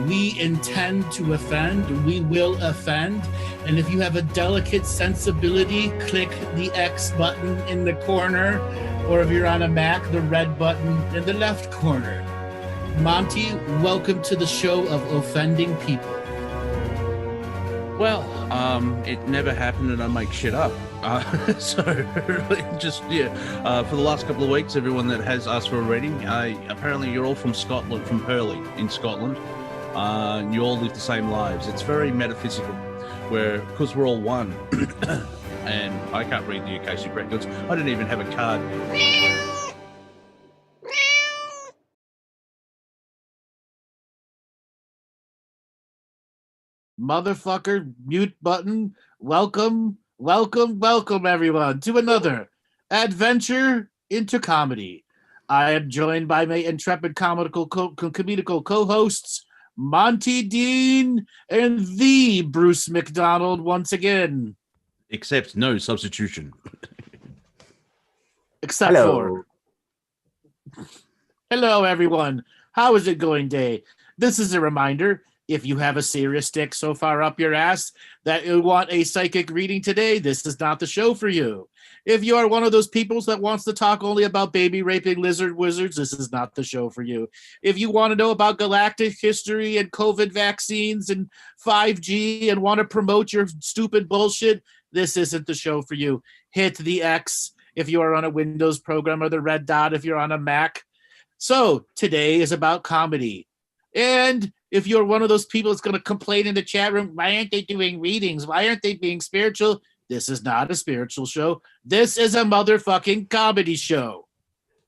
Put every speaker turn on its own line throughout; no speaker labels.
We intend to offend, we will offend, and if you have a delicate sensibility, click the X button in the corner, or if you're on a Mac, the red button in the left corner. Monty, welcome to the show of offending people.
Well, it never happened and I make shit up. For the last couple of weeks, everyone that has asked for a reading, apparently you're all from Scotland, from Hurley in Scotland. You all live the same lives. It's very metaphysical, because we're all one. And I can't read the Akashic Records. I didn't even have a card.
Motherfucker, mute button. Welcome, everyone, to another adventure into comedy. I am joined by my intrepid comedical co-hosts, Monty Dean and the Bruce MacDonald once again.
Except no substitution.
Except for... Hello, everyone. How is it going day? This is a reminder, if you have a serious stick so far up your ass that you want a psychic reading today, this is not the show for you. If you are one of those people that wants to talk only about baby raping lizard wizards, this is not the show for you. If you want to know about galactic history and COVID vaccines and 5G and want to promote your stupid bullshit, this isn't the show for you. Hit the X if you are on a Windows program or the red dot if you're on a Mac. So today is about comedy. And if you're one of those people that's going to complain in the chat room, why aren't they doing readings? Why aren't they being spiritual? This is not a spiritual show. This is a motherfucking comedy show.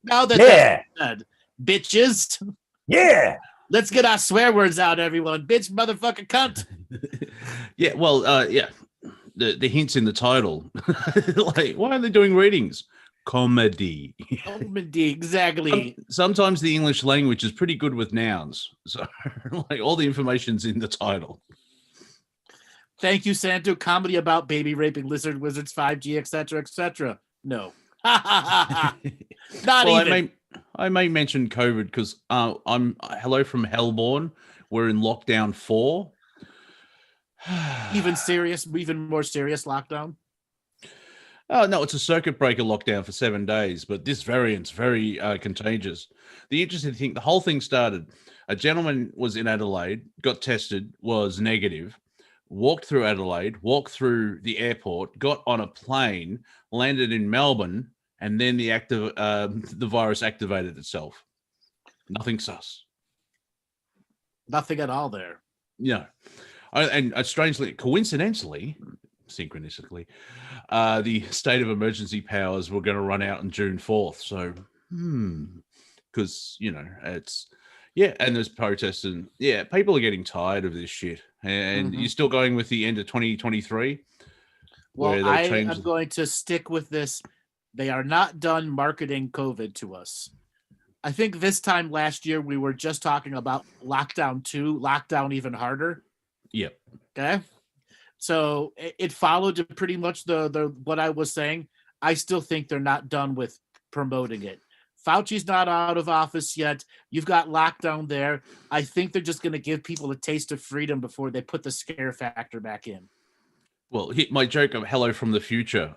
Now that that's said, bitches.
Yeah.
Let's get our swear words out, everyone. Bitch, motherfucking cunt.
Yeah, well, the hints in the title. Like, why are they doing readings? Comedy.
Comedy, exactly.
Sometimes the English language is pretty good with nouns. So, like, all the information's in the title.
Thank you, Santo. Comedy about baby raping lizard wizards, 5G, etc., etc. No. Not even.
I may mention COVID because I'm hello from Hellborn. We're in lockdown 4.
Even more serious lockdown.
Oh, no, it's a circuit breaker lockdown for 7 days, but this variant's very contagious. The interesting thing, the whole thing started, a gentleman was in Adelaide, got tested, was negative, walked through Adelaide, walked through the airport, got on a plane, landed in Melbourne, and then the virus activated itself. Nothing sus.
Nothing at all there.
Yeah. And strangely, coincidentally, synchronistically, the state of emergency powers were going to run out on June 4th. So, because, it's, and there's protests and, people are getting tired of this shit. And you're still going with the end of 2023?
Well, I am going to stick with this. They are not done marketing COVID to us. I think this time last year, we were just talking about lockdown 2, lockdown even harder.
Yep.
Okay. So it followed pretty much the what I was saying. I still think they're not done with promoting it. Fauci's not out of office yet. You've got lockdown there. I think they're just going to give people a taste of freedom before they put the scare factor back in.
Well, my joke of hello from the future,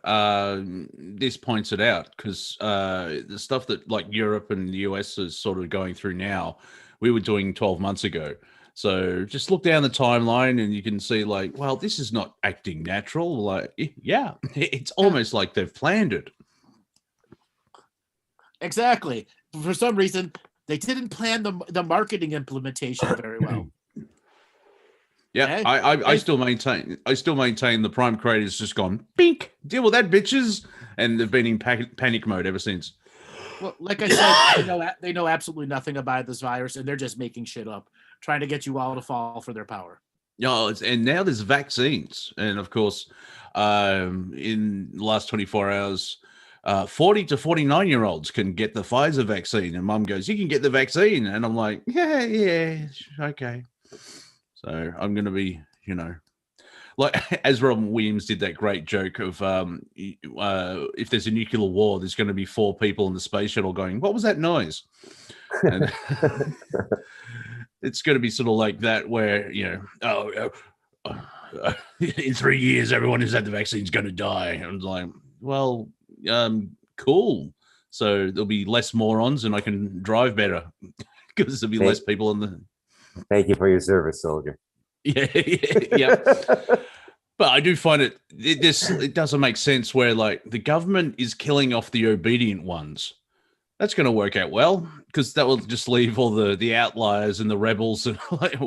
this points it out because the stuff that like Europe and the US is sort of going through now, we were doing 12 months ago. So just look down the timeline and you can see like, well, this is not acting natural. Like, yeah, it's almost like they've planned it.
Exactly. For some reason, they didn't plan the marketing implementation very well.
Yeah, okay. I still maintain the Prime creator's just gone, bink, deal with that, bitches. And they've been in panic mode ever since.
Well, like I said, they know absolutely nothing about this virus, and they're just making shit up, trying to get you all to fall for their power.
And now there's vaccines, and of course, in the last 24 hours, 40 to 49-year-olds can get the Pfizer vaccine, and Mum goes, "You can get the vaccine," and I'm like, "Yeah, okay." So I'm going to be, like as Robin Williams did that great joke of if there's a nuclear war, there's going to be 4 people in the space shuttle going, "What was that noise?" And it's going to be sort of like that, where in 3 years, everyone who's had the vaccine is going to die. And I was like, well, cool. So there'll be less morons, and I can drive better because there'll be less people in the.
Thank you for your service, soldier.
Yeah. But I do find it doesn't make sense where like the government is killing off the obedient ones. That's going to work out well, because that will just leave all the outliers and the rebels. And like,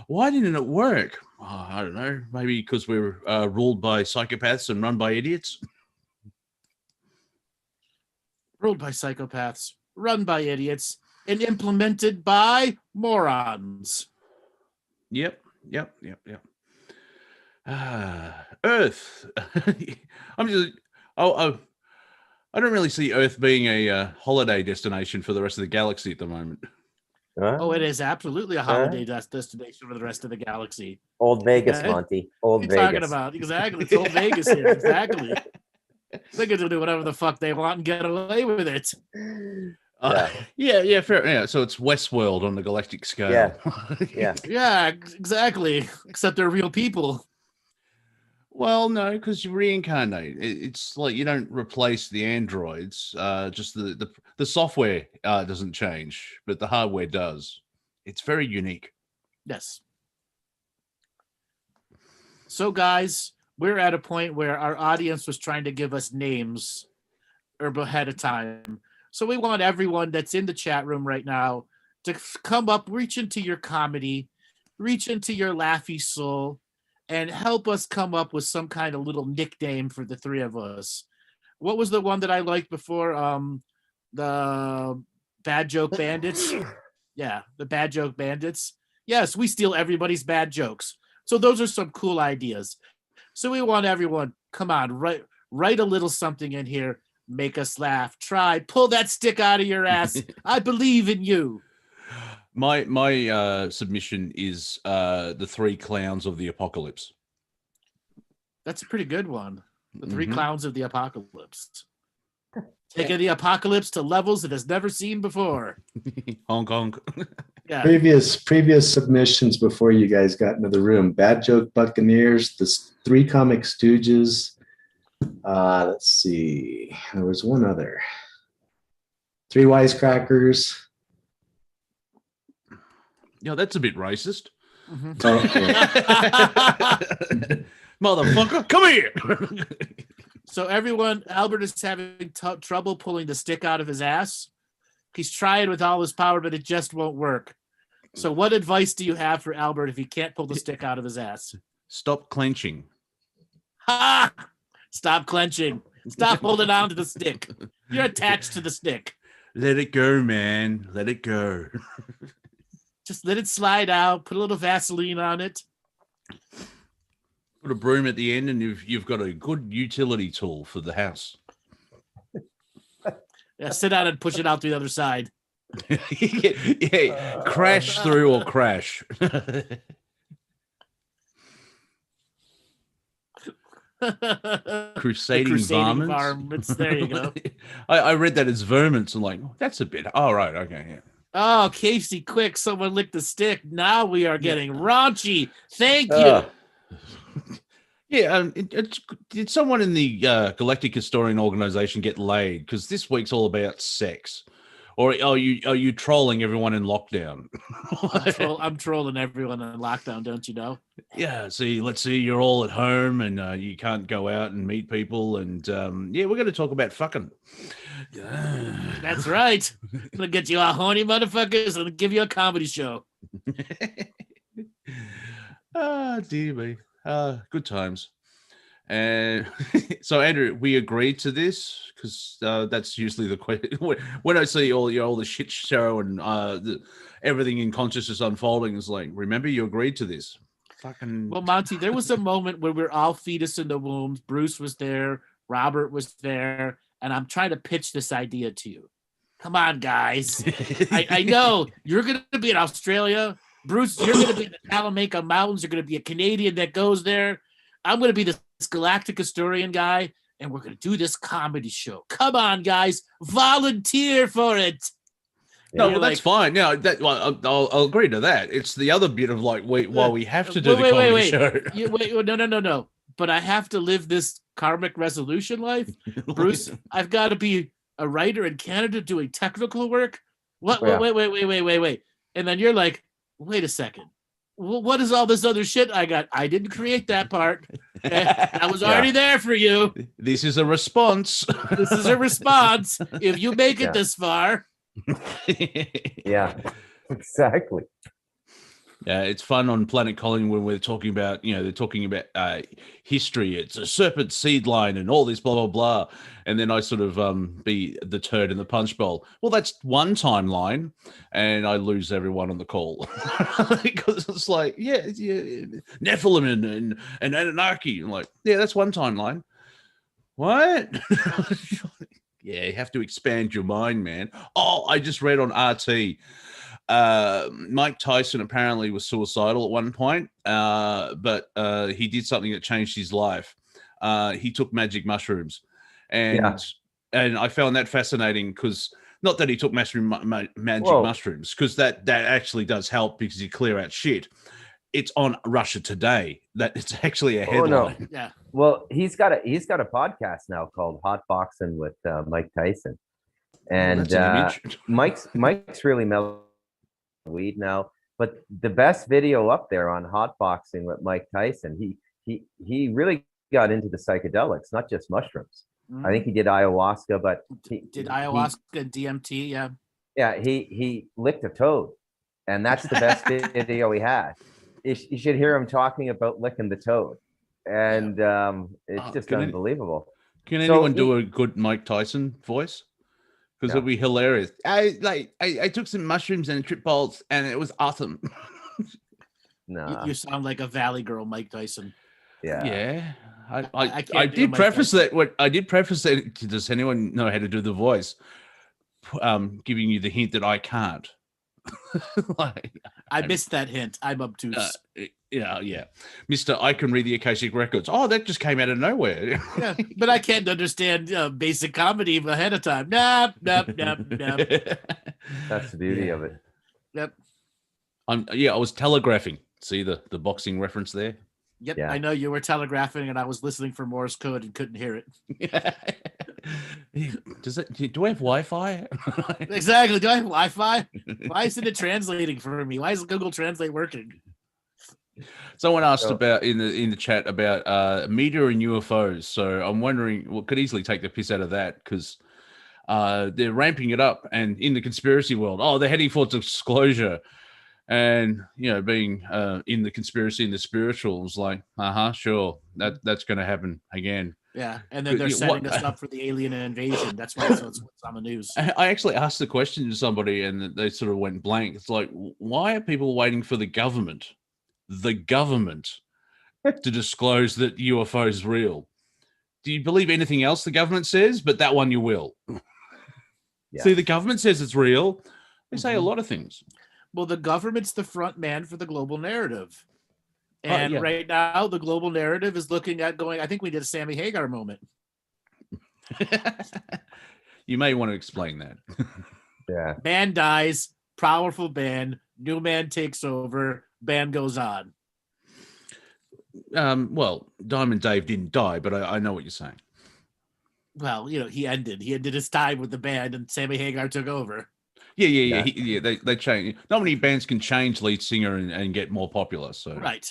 why didn't it work? Oh, I don't know. Maybe because we're ruled by psychopaths and run by idiots.
Ruled by psychopaths, run by idiots, and implemented by morons.
Yep. Earth. I don't really see Earth being a holiday destination for the rest of the galaxy at the moment.
Oh, it is absolutely a holiday destination for the rest of the galaxy.
Old Vegas, Monty. Old Vegas.
What are you talking about? Exactly. It's old Vegas here. Exactly. They get to do whatever the fuck they want and get away with it.
Yeah, fair. Yeah, so it's Westworld on the galactic scale.
Yeah, exactly. Except they're real people.
Well, no, because you reincarnate. It's like you don't replace the androids. Just the software doesn't change, but the hardware does. It's very unique.
Yes. So, guys, we're at a point where our audience was trying to give us names ahead of time. So we want everyone that's in the chat room right now to come up, reach into your comedy, reach into your laughy soul, and help us come up with some kind of little nickname for the three of us. What was the one that I liked before? The Bad Joke Bandits? Yeah, the Bad Joke Bandits. Yes, we steal everybody's bad jokes. So those are some cool ideas. So we want everyone, come on, write a little something in here. Make us laugh. Try. Pull that stick out of your ass. I believe in you.
My submission is the 3 clowns of the apocalypse.
That's a pretty good one. The 3 clowns of the apocalypse. Taking the apocalypse to levels it has never seen before.
Hong Kong.
Yeah. Previous submissions before you guys got into the room. Bad Joke Buccaneers, the 3 Comic Stooges. Let's see. There was one other. 3 Wisecrackers.
Yeah, that's a bit racist.
Motherfucker, come here. So everyone, Albert is having trouble pulling the stick out of his ass. He's trying with all his power, but it just won't work. So what advice do you have for Albert if he can't pull the stick out of his ass?
Stop clenching.
Ha! Stop clenching. Stop holding on to the stick. You're attached to the stick.
Let it go, man. Let it go.
Just let it slide out. Put a little Vaseline on it.
Put a broom at the end, and you've got a good utility tool for the house.
Yeah, sit down and push it out to the other side.
Yeah, crash through or crash. Crusading varmints.
There you go.
I read that as vermints. I'm like, that's a bit. Oh, right. Okay. Yeah.
Oh, Casey, quick. Someone licked the stick. Now we are getting raunchy. Thank you.
Yeah. Did someone in the Galactic Historian organization get laid? Because this week's all about sex. Or are you trolling everyone in lockdown?
I'm trolling everyone in lockdown, don't you know?
Yeah, let's see, you're all at home and you can't go out and meet people. And we're going to talk about fucking.
That's right. I'm going to get you all horny motherfuckers and give you a comedy show.
Dear me. Good times. And so, Andrew, we agreed to this because that's usually the question. When I see all the shit show and everything in consciousness unfolding, is like, remember, you agreed to this. fucking.
Well, Monty, there was a moment where we're all fetus in the wombs. Bruce was there, Robert was there, and I'm trying to pitch this idea to you. Come on, guys. I know you're going to be in Australia. Bruce, you're going to be in the Talamanca Mountains. You're going to be a Canadian that goes there. I'm going to be this Galactic Historian guy, and we're going to do this comedy show. Come on, guys. Volunteer for it.
No, well, that's fine. Now, I'll agree to that. It's the other bit of like, while we have to do the comedy show.
No. But I have to live this karmic resolution life. Bruce, I've got to be a writer in Canada doing technical work. What?
Yeah.
Wait. And then you're like, wait a second. What is all this other shit I got? I didn't create that part. I was already there for you.
This is a response.
This is a response. If you make it this far.
Yeah, exactly.
Yeah, it's fun on Planet Colin when we're talking about, they're talking about history. It's a serpent seed line and all this blah, blah, blah. And then I sort of be the turd in the punch bowl. Well, that's one timeline. And I lose everyone on the call. Because it's like, yeah, Nephilim and Anunnaki. I'm like, yeah, that's one timeline. What? Yeah, you have to expand your mind, man. Oh, I just read on RT. Mike Tyson apparently was suicidal at one point, but he did something that changed his life. He took magic mushrooms, and I found that fascinating because not that he took magic mushrooms, because that actually does help because you clear out shit. It's on Russia Today. That it's actually a headline.
Oh, no.
Yeah.
Well, he's got a podcast now called Hot Boxing with Mike Tyson, and Mike's really mellow weed now. But the best video up there on Hot Boxing with Mike Tyson, he really got into the psychedelics, not just mushrooms. I think he did ayahuasca, but he
did ayahuasca and DMT. Yeah.
Yeah, he licked a toad, and that's the best video he had. You should hear him talking about licking the toad. And it's just unbelievable.
Can anyone do a good Mike Tyson voice? Because it'll be hilarious. I took some mushrooms and trip balls, and it was awesome.
No,
you sound like a Valley Girl, Mike Tyson.
Yeah. I did preface that. I did preface that. Does anyone know how to do the voice? Giving you the hint that I can't.
I missed that hint. I'm obtuse.
Yeah. Mr. I can read the Akashic Records. Oh, that just came out of nowhere.
Yeah, but I can't understand basic comedy ahead of time. Nope.
That's the beauty of it.
Yep.
I was telegraphing. See the boxing reference there?
Yep. Yeah. I know you were telegraphing and I was listening for Morse code and couldn't hear it.
Do I have Wi-Fi?
Exactly. Do I have Wi-Fi? Why isn't it translating for me? Why is Google Translate working?
Someone asked about in the chat about media and UFOs. So I'm wondering, could easily take the piss out of that because they're ramping it up, and in the conspiracy world, they're heading for disclosure, and being in the conspiracy and the spiritual was like, sure, that's going to happen again.
Yeah, and then they're setting us up for the alien invasion. That's why it's on the news.
I actually asked the question to somebody, and they sort of went blank. It's like, why are people waiting for the government to disclose that UFO is real? Do you believe anything else the government says? But that one you will. Yeah. See, the government says it's real. They say a lot of things.
Well, the government's the front man for the global narrative. And right now, the global narrative is looking at going, I think we did a Sammy Hagar moment.
You may want to explain that.
Yeah.
Band dies, powerful band, new man takes over, band goes on.
Well, Diamond Dave didn't die, but I know what you're saying.
Well, he ended his time with the band and Sammy Hagar took over.
Yeah. They change. Not many bands can change lead singer and get more popular. So
right.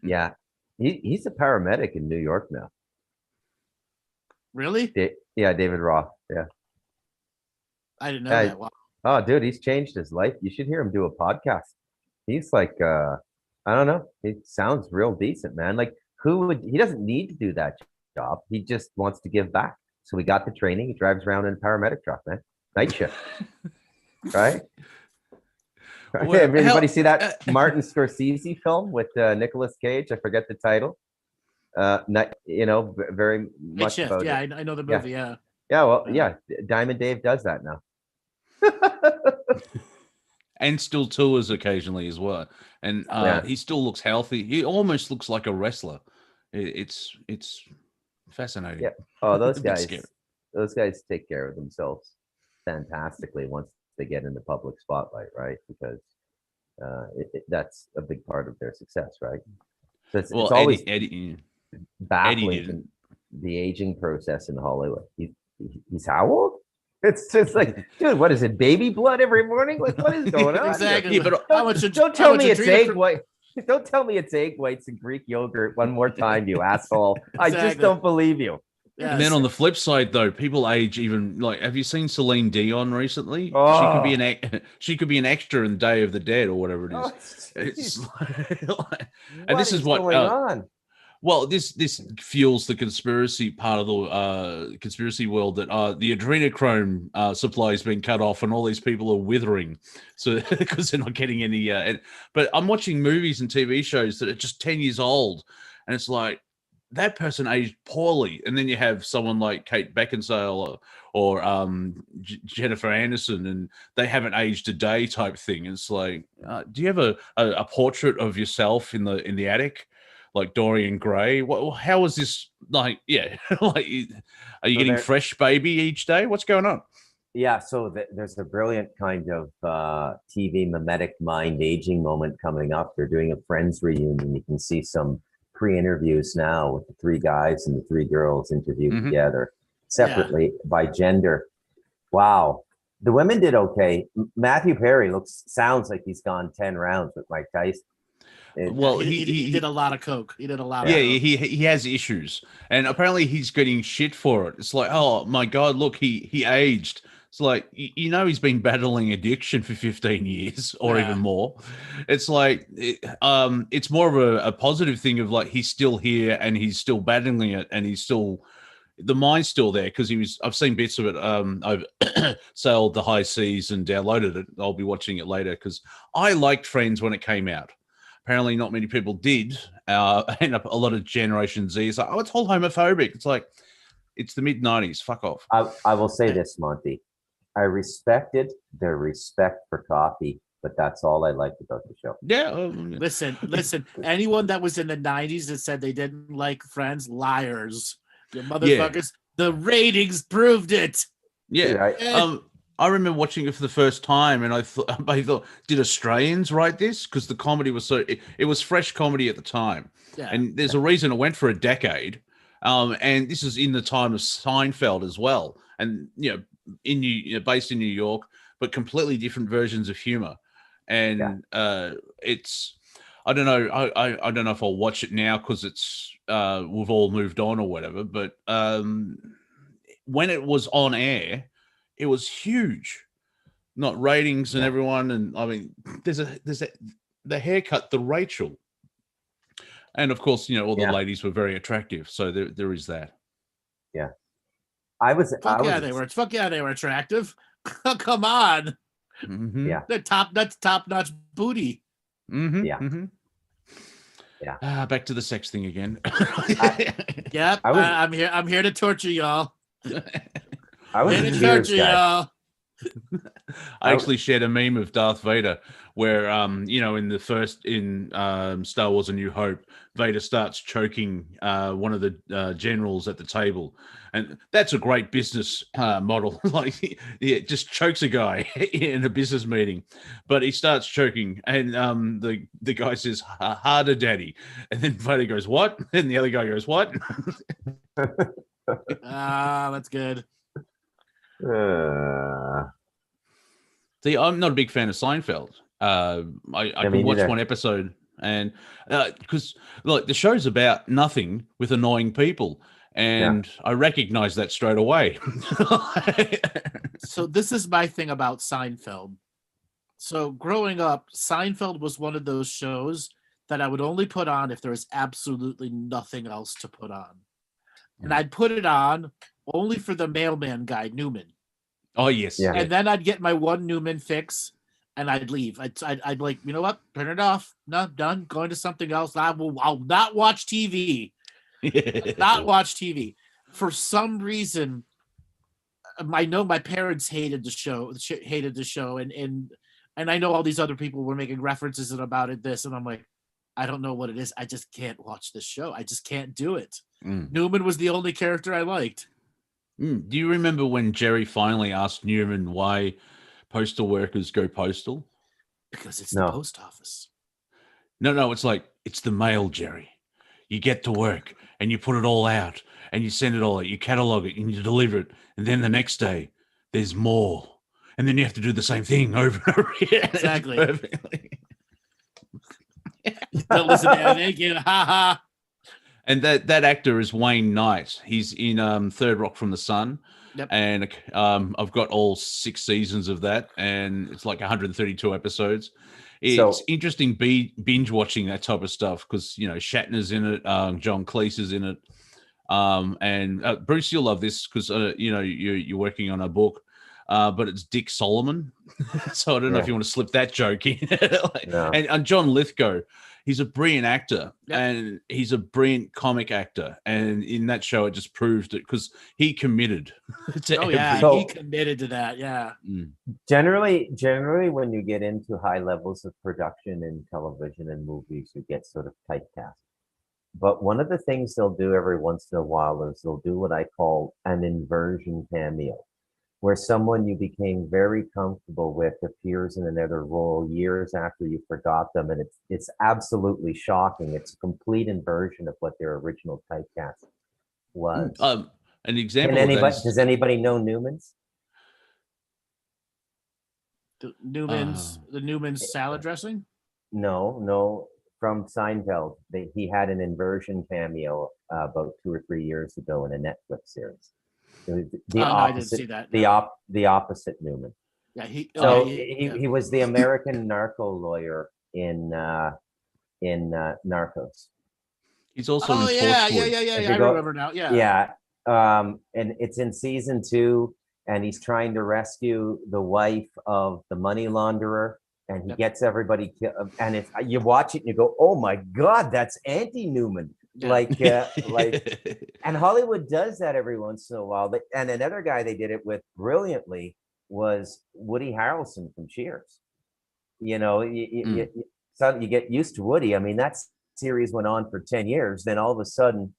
Yeah, he's a paramedic in New York now.
Really?
Yeah, David Roth. Yeah.
I didn't know that. Wow.
Oh, dude, he's changed his life. You should hear him do a podcast. He's like, I don't know. It sounds real decent, man. Like, he doesn't need to do that job. He just wants to give back. So he got the training. He drives around in a paramedic truck, man. Night shift. Right?
Well,
Everybody see that Martin Scorsese film with Nicolas Cage? I forget the title. Not, very much
Shift.
about
Yeah,
it.
I know the movie. Yeah.
Yeah, well, Diamond Dave does that now.
and still tours occasionally as well. And he still looks healthy. He almost looks like a wrestler. It's fascinating.
Yeah. Oh, those
A bit
guys.
scary.
Those guys take care of themselves fantastically once they get in the public spotlight, right? Because that's a big part of their success, right? So it's always
Eddie
baffling
didn't.
The aging process in Hollywood. He's how old? It's just like, dude, what is it? Baby blood every morning? Like, what is going on?
Exactly.
Yeah, but
Don't tell me it's egg white. Don't tell me it's egg whites and Greek yogurt one more time, you asshole. I just don't believe you.
Yes.
And then on the flip side, though, people age even like. Have you seen Celine Dion recently?
Oh.
She could be an extra in Day of the Dead or whatever it is. And this is what
going on.
Well, this fuels the conspiracy part of the conspiracy world that the adrenochrome supply has been cut off and all these people are withering, so because they're not getting any. But I'm watching movies and TV shows that are just 10 years old, and it's like that person aged poorly, and then you have someone like Kate Beckinsale or Jennifer Aniston, and they haven't aged a day type thing. It's like, do you have a portrait of yourself in the attic? Like Dorian Gray. How is this like? Yeah, like, are you getting fresh baby each day? What's going on?
Yeah, so there's a brilliant kind of TV mimetic mind aging moment coming up. They're doing a Friends reunion. You can see some pre-interviews now with the 3 guys and the 3 girls interviewed together separately by gender. Wow, the women did okay. Matthew Perry sounds like he's gone 10 rounds with Mike Tyson.
Well,
he did a lot of coke. He did a lot.
Yeah, he has issues, and apparently he's getting shit for it. It's like, oh my god, look, he aged. It's like, he's been battling addiction for 15 years or even more. It's like it's more of a positive thing of like he's still here and he's still battling it and he's still. The mind's still there because I've seen bits of it. I've sailed the high seas and downloaded it. I'll be watching it later because I liked Friends when it came out. Apparently not many people did. And a lot of Generation Z is like, oh, it's all homophobic. It's like, it's the mid-90s. Fuck off.
I will say this, Monty. I respected their respect for coffee, but that's all I liked about the show.
Yeah.
Listen. Anyone that was in the 90s that said they didn't like Friends, liars. You motherfuckers. Yeah. The ratings proved it.
Yeah. Dude, I remember watching it for the first time, and I thought, did Australians write this? Because the comedy was it was fresh comedy at the time, and there's a reason it went for a decade. And this is in the time of Seinfeld as well, and based in New York, but completely different versions of humor. And it's I don't know, I don't know if I'll watch it now because it's we've all moved on or whatever. But when it was on air, it was huge, not ratings and everyone. And I mean, there's the haircut, the Rachel, and of course, all the ladies were very attractive. So there is that.
Yeah,
they were attractive. Come on.
Mm-hmm.
Yeah,
they're top notch booty.
Mm-hmm.
Yeah.
Mm-hmm.
Yeah.
Back to the sex thing again.
I'm here to torture y'all.
I was
here to torture y'all.
I actually shared a meme of Darth Vader where, in Star Wars: A New Hope, Vader starts choking one of the generals at the table, and that's a great business model. Like, he just chokes a guy in a business meeting, but he starts choking, and the guy says, "Harder, Daddy," and then Vader goes, "What?" And the other guy goes, "What?"
That's good.
See, I'm not a big fan of Seinfeld. I can watch one episode, and because the show's about nothing with annoying people, and I recognize that straight away.
So this is my thing about Seinfeld. So growing up, Seinfeld was one of those shows that I would only put on if there was absolutely nothing else to put on. And I'd put it on only for the mailman guy, Newman.
Oh, yes.
Yeah.
And then I'd get my one Newman fix, and I'd leave. I'd like, you know what? Turn it off. No, done. Going to something else. I'll not watch TV. Not watch TV. For some reason, I know my parents hated the show, and I know all these other people were making references about it, this, and I'm like, I don't know what it is. I just can't watch this show. I just can't do it. Newman was the only character I liked.
Do you remember when Jerry finally asked Newman why postal workers go postal?
Because it's the post office.
No, it's like, it's the mail, Jerry. You get to work and you put it all out and you send it all out, you catalog it and you deliver it. And then the next day there's more. And then you have to do the same thing over and over again.
Exactly. Don't listen to that again. Ha ha.
And that actor is Wayne Knight. He's in Third Rock from the Sun.
Yep.
And I've got all 6 seasons of that, and it's like 132 episodes. It's interesting binge watching that type of stuff because, you know, Shatner's in it, John Cleese is in it. And Bruce, you'll love this because, you know, you're working on a book, but it's Dick Solomon. So I don't know if you want to slip that joke in. And John Lithgow, he's a brilliant actor, and he's a brilliant comic actor. And in that show, it just proved it because he committed to
he committed to that. Yeah.
Generally, when you get into high levels of production in television and movies, you get sort of typecast. But one of the things they'll do every once in a while is they'll do what I call an inversion cameo, where someone you became very comfortable with appears in another role years after you forgot them, and it's absolutely shocking. It's a complete inversion of what their original typecast was.
An example.
Does anybody know Newman's?
The Newman's salad dressing?
No. From Seinfeld, he had an inversion cameo about 2 or 3 years ago in a Netflix series.
I didn't see that.
The opposite Newman.
Yeah,
he was the American narco lawyer in Narcos.
He's also in
yeah.
I
remember now. Yeah.
And it's in season 2, and he's trying to rescue the wife of the money launderer, and he gets everybody killed. And you watch it and you go, "Oh my God, that's anti-Newman." Yeah. And Hollywood does that every once in a while. And another guy they did it with brilliantly was Woody Harrelson from Cheers. You know, you get used to Woody. I mean, that series went on for 10 years. Then all of a sudden,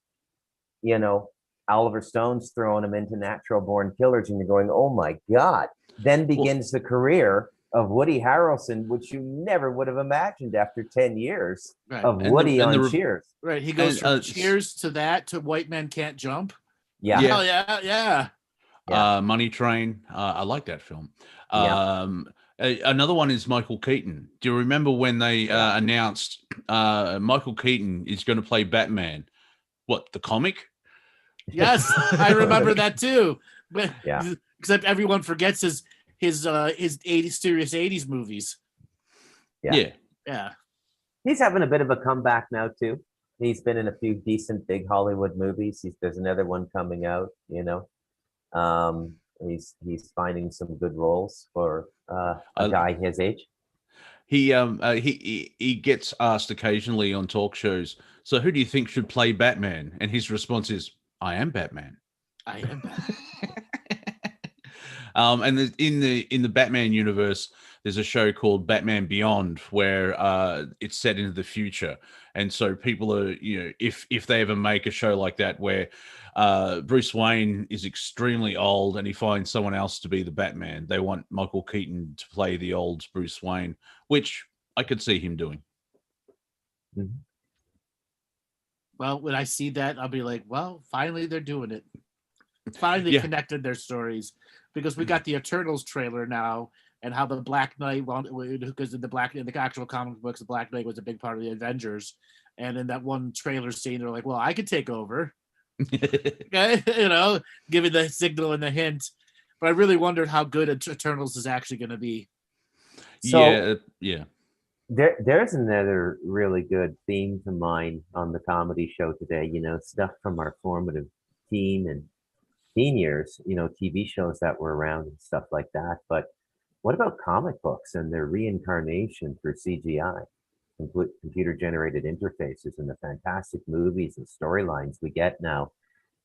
you know, Oliver Stone's throwing him into Natural Born Killers, and you're going, "Oh my God." Then begins the career of Woody Harrelson, which you never would have imagined after 10 years of Woody on Cheers.
Right. He goes from Cheers to that to White Men Can't Jump.
Yeah.
Oh, yeah.
Money Train. I like that film. Another one is Michael Keaton. Do you remember when they announced Michael Keaton is going to play Batman? What, the comic?
Yes, I remember that too. But except everyone forgets his 80s serious 80s movies.
Yeah. He's having a bit of a comeback now too. He's been in a few decent big Hollywood movies. There's another one coming out, you know. He's finding some good roles for a guy his age.
He gets asked occasionally on talk shows, so who do you think should play Batman? And his response is, I am Batman.
I am Batman.
And in the Batman universe, there's a show called Batman Beyond where it's set into the future, and so people are, you know, if they ever make a show like that where Bruce Wayne is extremely old and he finds someone else to be the Batman, they want Michael Keaton to play the old Bruce Wayne, which I could see him doing.
Mm-hmm.
Well, when I see that, I'll be like, well, finally they're doing it. Finally connected their stories, because we got the Eternals trailer now, and how the Black Knight, because in the actual comic books, the Black Knight was a big part of the Avengers, and in that one trailer scene, they're like, well, I could take over. Okay, you know, giving the signal and the hint. But I really wondered how good Eternals is actually going to be.
So, there's another really good theme to mine on the comedy show today. You know, stuff from our formative teen years, you know, TV shows that were around and stuff like that. But what about comic books and their reincarnation through CGI, computer-generated interfaces, and the fantastic movies and storylines we get now?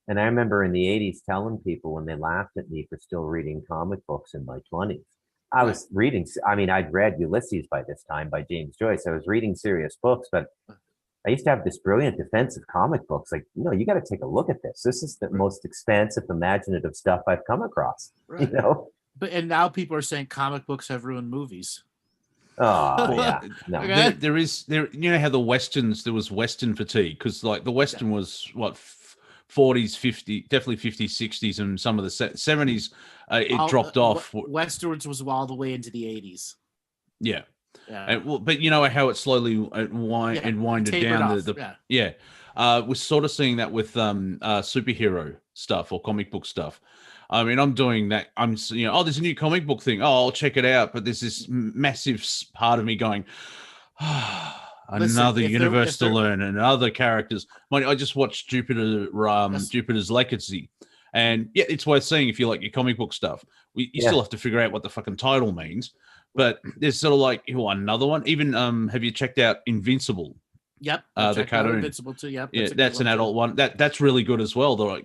And I remember in the 80s telling people when they laughed at me for still reading comic books in my 20s. I was reading, I mean, I'd read Ulysses by this time by James Joyce. I was reading serious books, but I used to have this brilliant defense of comic books. Like, no, you got to take a look at this. This is the most expansive, imaginative stuff I've come across.
Right.
You know?
And now people are saying comic books have ruined movies.
Oh, yeah. No.
There. You know how the Westerns, there was Western fatigue, because like the Western was what, 40s, 50, definitely 50s, 60s, and some of the 70s, it dropped off.
Westerns was all the way into the 80s.
Yeah. But you know how it slowly winded down. We're sort of seeing that with superhero stuff or comic book stuff. I mean, I'm doing that. I'm, there's a new comic book thing. Oh, I'll check it out. But there's this massive part of me going, another universe to learn and other characters. I just watched Jupiter's Legacy, and yeah, it's worth seeing if you like your comic book stuff. You still have to figure out what the fucking title means, but there's sort of like another one. Even have you checked out Invincible?
Yep,
the cartoon.
Invincible too. Yep,
that's an adult one. That's really good as well. Though,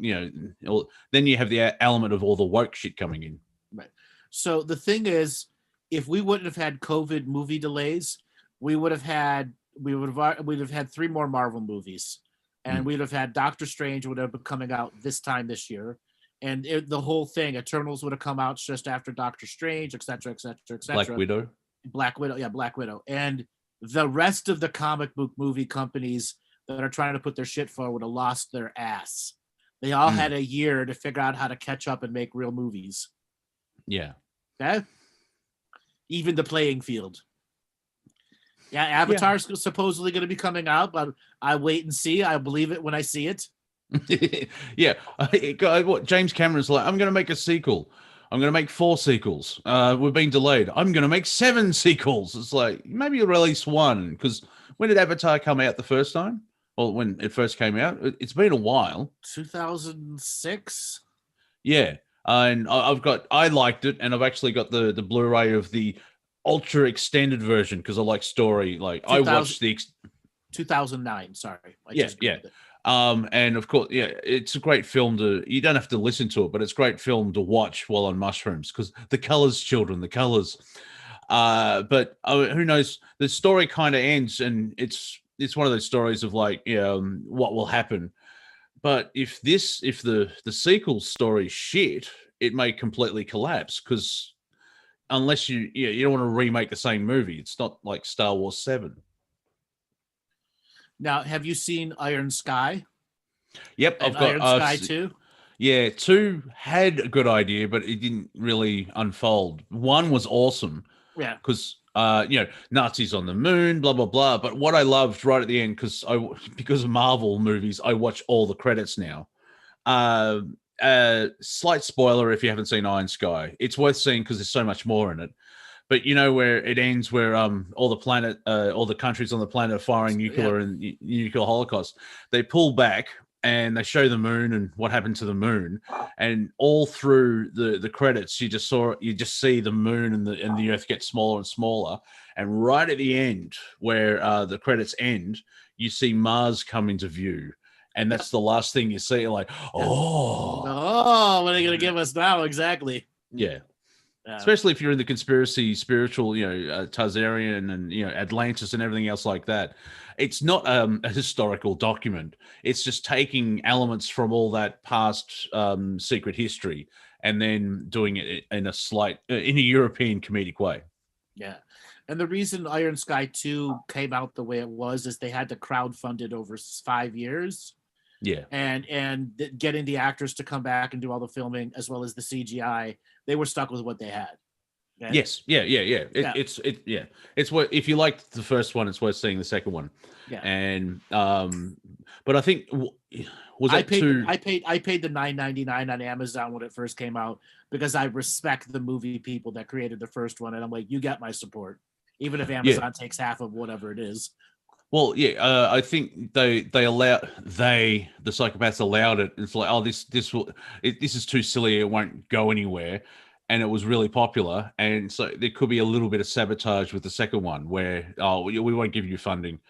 then you have the element of all the woke shit coming in.
Right. So the thing is, if we wouldn't have had COVID movie delays, we'd have had 3 more Marvel movies, and we'd have had Doctor Strange would have been coming out this time this year, and the whole thing, Eternals would have come out just after Doctor Strange, etc., etc., etc. Black Widow, and the rest of the comic book movie companies that are trying to put their shit forward would have lost their ass. They all had a year to figure out how to catch up and make real movies.
Yeah.
Okay? Even the playing field. Yeah, Avatar's supposedly going to be coming out, but I wait and see. I believe it when I see it.
Yeah. What James Cameron's like, I'm going to make a sequel. I'm going to make 4 sequels. We've been delayed. I'm going to make 7 sequels. It's like, maybe you'll release 1. Because when did Avatar come out the first time? Well, when it first came out? It's been a while.
2006?
Yeah. And I liked it. And I've actually got the Blu-ray of the ultra extended version because I like story. Like I watched the
2009. Sorry.
And of course, it's a great film you don't have to listen to it, but it's a great film to watch while on mushrooms because the colors, children, the colors. But who knows? The story kind of ends, and it's one of those stories of like, what will happen. But if the sequel story shit, it may completely collapse because unless you don't want to remake the same movie, it's not like Star Wars 7.
Now, have you seen Iron Sky?
Yep,
I've got Iron Sky 2.
Yeah, 2 had a good idea, but it didn't really unfold. 1 was awesome.
Yeah,
because Nazis on the moon, blah blah blah. But what I loved right at the end, because of Marvel movies, I watch all the credits now. Slight spoiler if you haven't seen Iron Sky, it's worth seeing because there's so much more in it. But you know where it ends, where all the countries on the planet are firing nuclear and nuclear holocaust. They pull back and they show the moon and what happened to the moon, and all through the credits, you just see the moon and the Earth get smaller and smaller. And right at the end, where the credits end, you see Mars come into view. And that's the last thing you see. You're like, oh,
what are they going to give us now? Exactly.
Yeah. Especially if you're in the conspiracy, spiritual, Tazarian and, Atlantis and everything else like that. It's not a historical document. It's just taking elements from all that past secret history and then doing it in a European comedic way.
Yeah. And the reason Iron Sky 2 came out the way it was is they had to crowdfund it over 5 years.
Yeah.
And getting the actors to come back and do all the filming as well as the CGI, they were stuck with what they had. Okay?
Yes. Yeah. It's what, if you liked the first one, it's worth seeing the second one.
Yeah.
And but I think I paid
the $9.99 on Amazon when it first came out because I respect the movie people that created the first one, and I'm like, you got my support, even if Amazon takes half of whatever it is.
Well, I think the psychopaths allowed it. It's like, this is too silly. It won't go anywhere. and it was really popular. And so there could be a little bit of sabotage with the second one where, we won't give you funding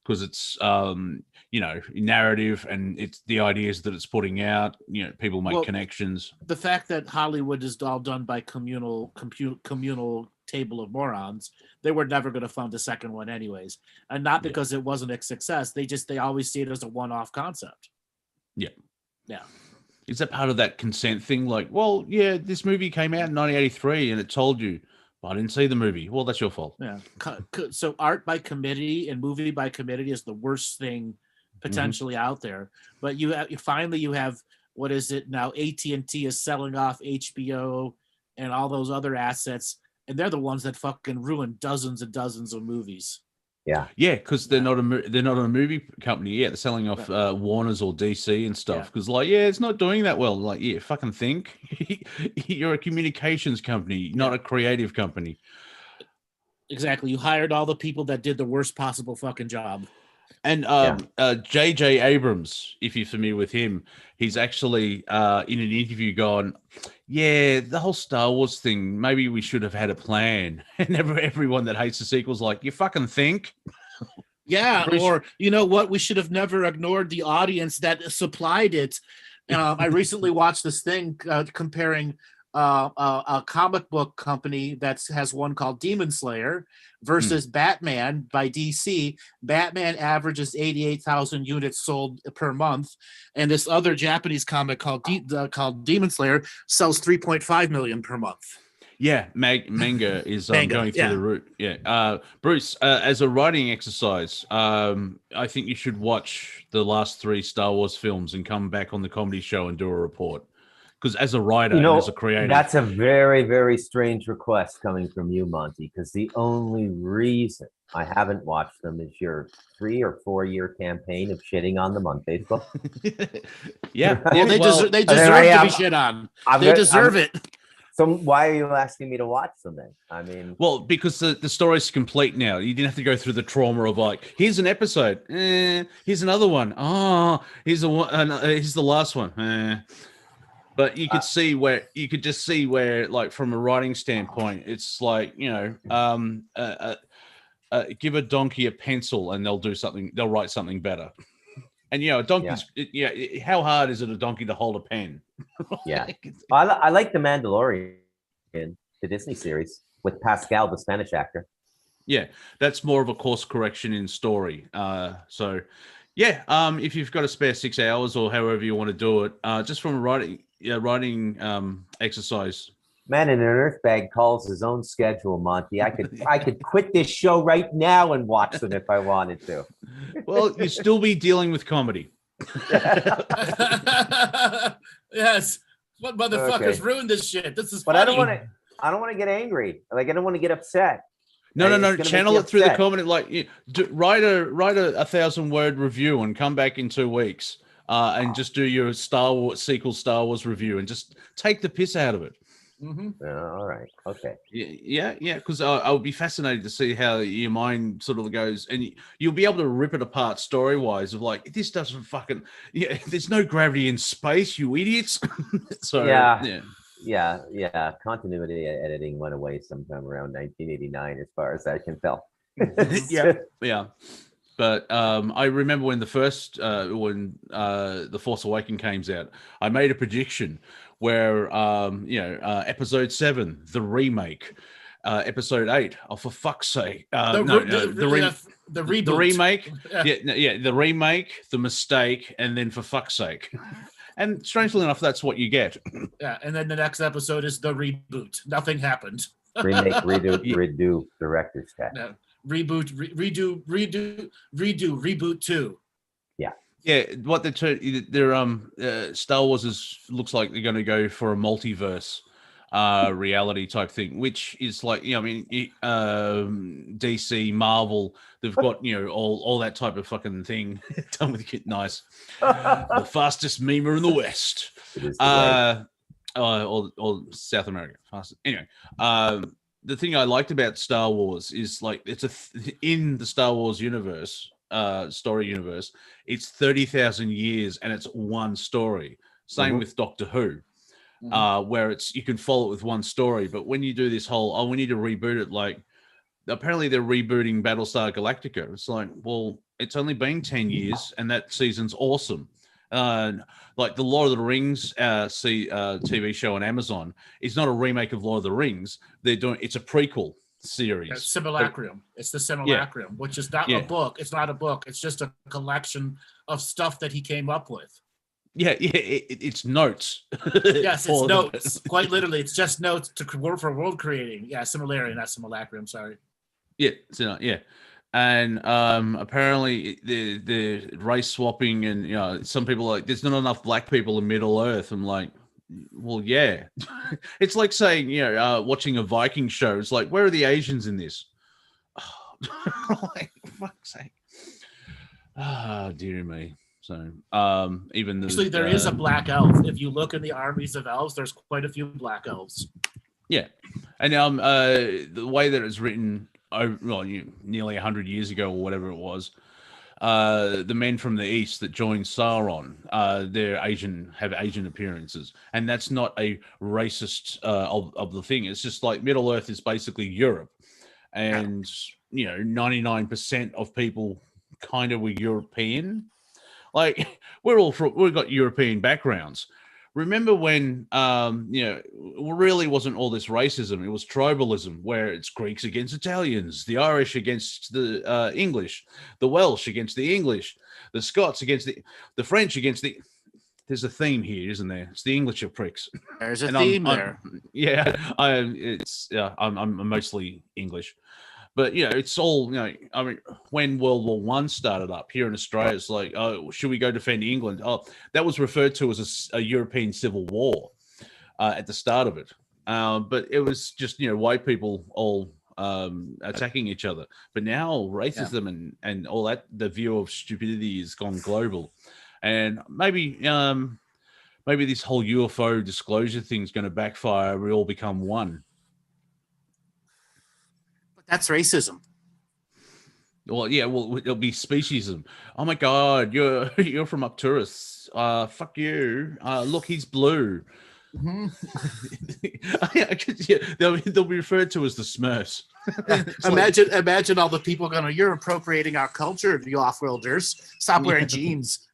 because it's, narrative and it's the ideas that it's putting out. People make connections.
The fact that Hollywood is all done by communal table of morons, they were never going to fund a second one anyways. And not because it wasn't a success. They always see it as a one-off concept.
Yeah.
Yeah.
Is that part of that consent thing? Like, well, yeah, this movie came out in 1983 and it told you, but I didn't see the movie. Well, that's your fault.
Yeah. So art by committee and movie by committee is the worst thing potentially out there. But you have, what is it now? AT&T is selling off HBO and all those other assets, and they're the ones that fucking ruin dozens and dozens of movies.
Yeah,
because they're not a movie company. Yeah, they're selling off Warner's or DC and stuff. Because it's not doing that well. Like, fucking think. You're a communications company, not a creative company.
Exactly. You hired all the people that did the worst possible fucking job.
And J.J. Abrams, if you're familiar with him, he's actually in an interview gone, the whole Star Wars thing, maybe we should have had a plan. And everyone that hates the sequel's like, you fucking think?
Yeah, or you know what? We should have never ignored the audience that supplied it. I recently watched this thing comparing a comic book company that has one called Demon Slayer versus Batman by DC. Batman averages 88,000 units sold per month, and this other Japanese comic called Demon Slayer sells 3.5 million per month.
Yeah, manga is going through the route. Yeah, Bruce, as a writing exercise, I think you should watch the last 3 Star Wars films and come back on the comedy show and do a report. Because as a writer and as a creator,
that's a very, very strange request coming from you, Monty. Because the only reason I haven't watched them is your 3 or 4 year campaign of shitting on them on Facebook.
They deserve to be shit on. They deserve it.
So why are you asking me to watch them then? I mean,
well, because the story's complete now. You didn't have to go through the trauma of like, here's an episode, here's another one. Oh, here's the last one. But you could just see where, like, from a writing standpoint, it's like, give a donkey a pencil and they'll write something better. And, a donkey's, how hard is it a donkey to hold a pen?
Yeah. I like The Mandalorian, the Disney series with Pascal, the Spanish actor.
Yeah, that's more of a course correction in story. If you've got a spare 6 hours or however you want to do it, just from a writing exercise.
Man in an earth bag calls his own schedule, Monty. I could quit this show right now and watch them if I wanted to.
Well, you'd still be dealing with comedy.
Yes. What motherfuckers ruined this shit? This is
but
funny.
I don't want to get angry. Like, I don't want to get upset.
No. Channel it through the comment. Like, write a 1,000-word review and come back in 2 weeks. And just do your Star Wars review and just take the piss out of it.
Mm-hmm. All right. Okay.
Yeah. Because I would be fascinated to see how your mind sort of goes, and you'll be able to rip it apart story-wise of like, this doesn't fucking, there's no gravity in space, you idiots. So
yeah. Continuity editing went away sometime around 1989, as far as I can tell.
Yeah. But I remember when the Force Awakens came out, I made a prediction where episode 7, the remake, episode 8, for fuck's sake, the reboot, the remake, the remake, the mistake, and then for fuck's sake. And strangely enough, that's what you get.
Yeah, and then the next episode is the reboot. Nothing happened.
Remake, redo, director's cut.
No. Reboot, reboot 2.
Yeah, what they're Star Wars looks like they're going to go for a multiverse reality type thing, which is like, DC, Marvel, they've got, all that type of fucking thing done with it. Nice. The fastest memer in the West. Or South America. Fastest. Anyway, the thing I liked about Star Wars is like, in the Star Wars universe, story universe, it's 30,000 years and it's one story. Same with Doctor Who. where you can follow it with one story. But when you do this whole, we need to reboot it, like apparently they're rebooting Battlestar Galactica. It's like, well, it's only been 10 years and that season's awesome. Like the Lord of the Rings TV show on Amazon is not a remake of Lord of the Rings. It's a prequel series.
Simulacrum. It's the Simulacrum, which is not a book. It's not a book. It's just a collection of stuff that he came up with.
It's notes.
Yes, it's notes. Quite literally, it's just notes for world creating. Yeah, Similarium, not Simulacrum. Sorry.
And apparently the race swapping, and some people are like, there's not enough black people in Middle Earth. I'm like, well, yeah. It's like saying, watching a Viking show. It's like, where are the Asians in this? Like, for fuck's sake. Dear me. So even
actually, there is a black elf. If you look in the armies of elves, there's quite a few black elves. Yeah,
and the way that it's written, nearly 100 years ago or whatever it was, the men from the east that joined Sauron, have Asian appearances, and that's not a racist of the thing. It's just like Middle Earth is basically Europe, and 99% of people kind of were European. Like we've got European backgrounds. Remember when, really wasn't all this racism. It was tribalism, where it's Greeks against Italians, the Irish against the English, the Welsh against the English, the Scots against the French against the. There's a theme here, isn't there? It's the English are pricks.
There's a theme there.
I'm mostly English. But it's all when World War One started up here in Australia, it's like, oh, should we go defend England? Oh, that was referred to as a European civil war at the start of it. But it was just white people all attacking each other. But now racism and all that, the view of stupidity has gone global, and maybe this whole UFO disclosure thing is going to backfire. We all become one.
That's racism.
Well, yeah. Well, it'll be speciesism. Oh my God, you're from Arcturus. Fuck you. Look, he's blue. Mm-hmm. They'll be referred to as the Smurfs.
Imagine all the people going, you're appropriating our culture, you off-worlders. Stop wearing jeans.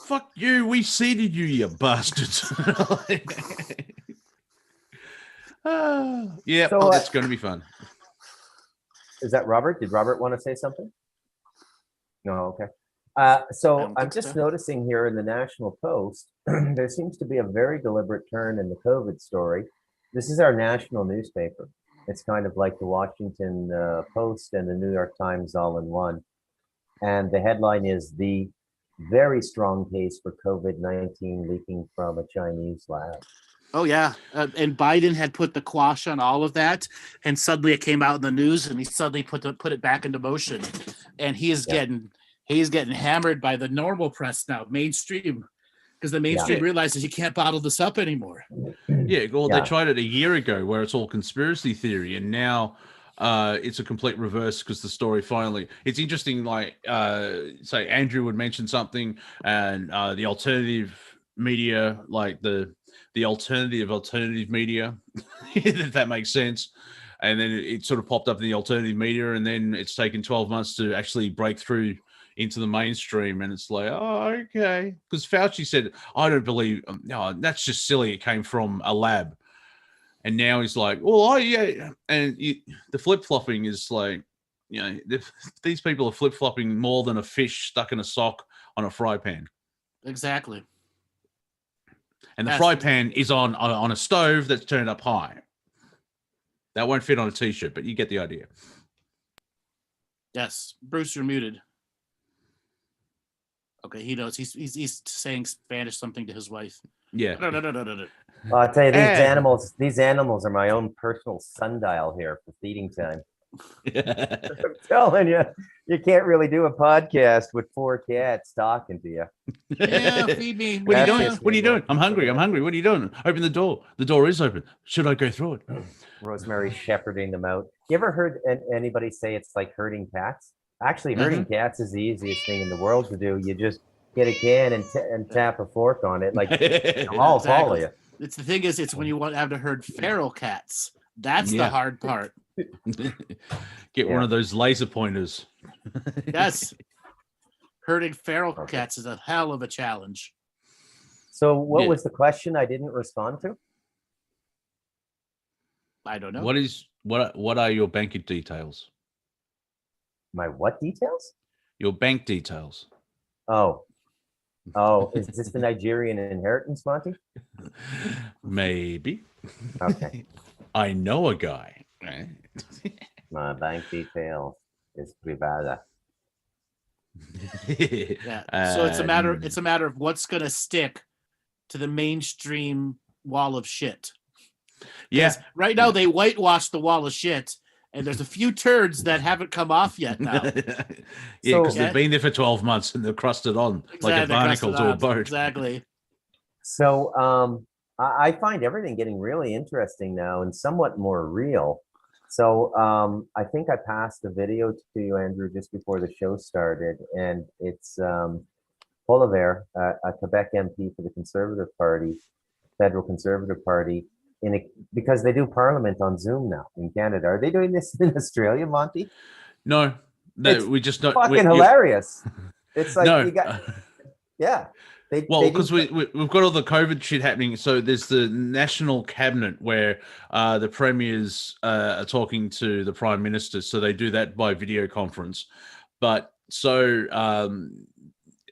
Fuck you. We seeded you, you bastards. Yeah, so, that's going to be fun.
Is that Robert? Did Robert want to say something? No, okay. So I'm just noticing here in the National Post, there seems to be a very deliberate turn in the COVID story. This is our national newspaper. It's kind of like the Washington Post and the New York Times all in one. And the headline is "The Very Strong Case for COVID-19 Leaking from a Chinese Lab."
Oh, yeah. And Biden had put the quash on all of that. And suddenly it came out in the news and he suddenly put it back into motion. And he's getting hammered by the normal press now, mainstream, because the mainstream realizes you can't bottle this up anymore.
They tried it a year ago where it's all conspiracy theory. And now it's a complete reverse because the story finally, it's interesting. Like, say Andrew would mention something and the alternative media, like the alternative media, if that makes sense. And then it sort of popped up in the alternative media, and then it's taken 12 months to actually break through into the mainstream. And it's like, oh, okay. Because Fauci said, I don't believe, that's just silly. It came from a lab. And now he's like, well, yeah. And the flip-flopping is like, these people are flip-flopping more than a fish stuck in a sock on a fry pan.
Exactly.
And the fry pan is on a stove that's turned up high. That won't fit on a t-shirt, but you get the idea.
Yes. Bruce, you're muted. Okay, he knows. He's saying Spanish something to his wife.
Yeah.
No.
I'll tell you, these animals are my own personal sundial here for feeding time. I'm telling you, you can't really do a podcast with 4 cats talking to you.
Yeah, feed me.
What are you doing? I'm hungry. What are you doing? Open the door. The door is open. Should I go through it?
Rosemary shepherding them out. You ever heard anybody say it's like herding cats? Actually, herding cats is the easiest thing in the world to do. You just get a can and tap a fork on it. Like, I'll follow you.
It's the thing is, it's when you want to have to herd feral cats. That's the hard part.
Get one of those laser pointers.
Yes. Herding feral cats is a hell of a challenge.
So what was the question I didn't respond to?
I don't know.
What are your bank details?
My what details?
Your bank details.
Oh, is this the Nigerian inheritance, Monty?
Maybe.
Okay.
I know a guy.
My bank details is privada.
Yeah. So it's a matter of what's gonna stick to the mainstream wall of shit.
Yeah.
Right now they whitewash the wall of shit, and there's a few turds that haven't come off yet now.
Yeah, because they've been there for 12 months and they're crusted on like a barnacle to a boat.
Exactly.
So I find everything getting really interesting now and somewhat more real. So I think I passed a video to you, Andrew, just before the show started, and it's Poilievre, a Quebec MP for the Conservative Party, Federal Conservative Party, because they do Parliament on Zoom now in Canada. Are they doing this in Australia, Monty?
No, we just don't.
Fucking hilarious. It's like you got,
because we've got all the COVID shit happening. So there's the national cabinet where the premiers are talking to the prime minister. So they do that by video conference. But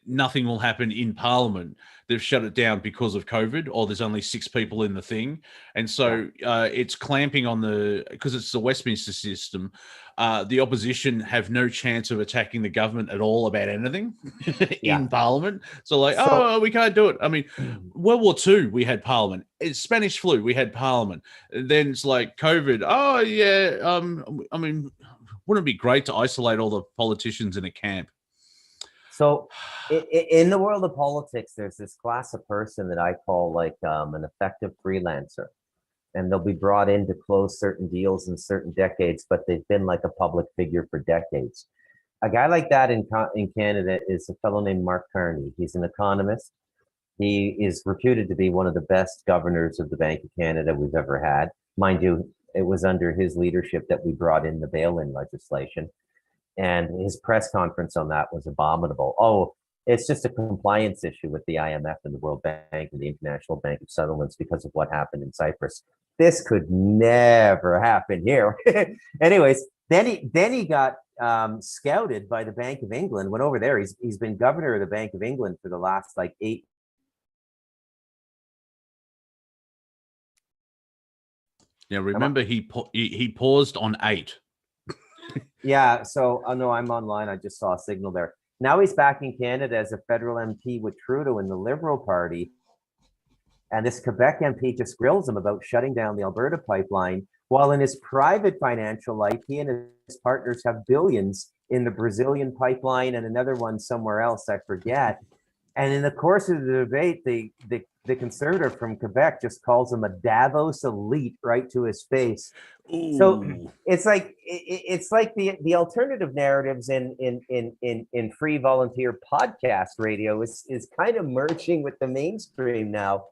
nothing will happen in Parliament. They've shut it down because of COVID, or there's only 6 people in the thing. And so it's clamping on because it's the Westminster system, the opposition have no chance of attacking the government at all about anything in Parliament. So we can't do it. I mean, World War II, we had Parliament. It's Spanish flu, we had Parliament. Then it's like COVID. Oh, yeah. I mean, wouldn't it be great to isolate all the politicians in a camp?
So in the world of politics, there's this class of person that I call like an effective freelancer. And they'll be brought in to close certain deals in certain decades, but they've been like a public figure for decades. A guy like that in Canada is a fellow named Mark Carney. He's an economist. He is reputed to be one of the best governors of the Bank of Canada we've ever had. Mind you, it was under his leadership that we brought in the bail-in legislation. And his press conference on that was abominable. Oh, it's just a compliance issue with the IMF and the World Bank and the International Bank of Settlements because of what happened in Cyprus. This could never happen here. Anyways, then he got scouted by the Bank of England. Went over there. He's been governor of the Bank of England for the last like 8.
Yeah, remember he paused on 8.
Yeah, so no, I'm online. I just saw a signal there. Now he's back in Canada as a federal MP with Trudeau in the Liberal Party. And this Quebec MP just grills him about shutting down the Alberta pipeline, while in his private financial life, he and his partners have billions in the Brazilian pipeline and another one somewhere else, I forget. And in the course of the debate, the conservative from Quebec just calls him a Davos elite right to his face. Ooh. So it's like the alternative narratives in free volunteer podcast radio is kind of merging with the mainstream now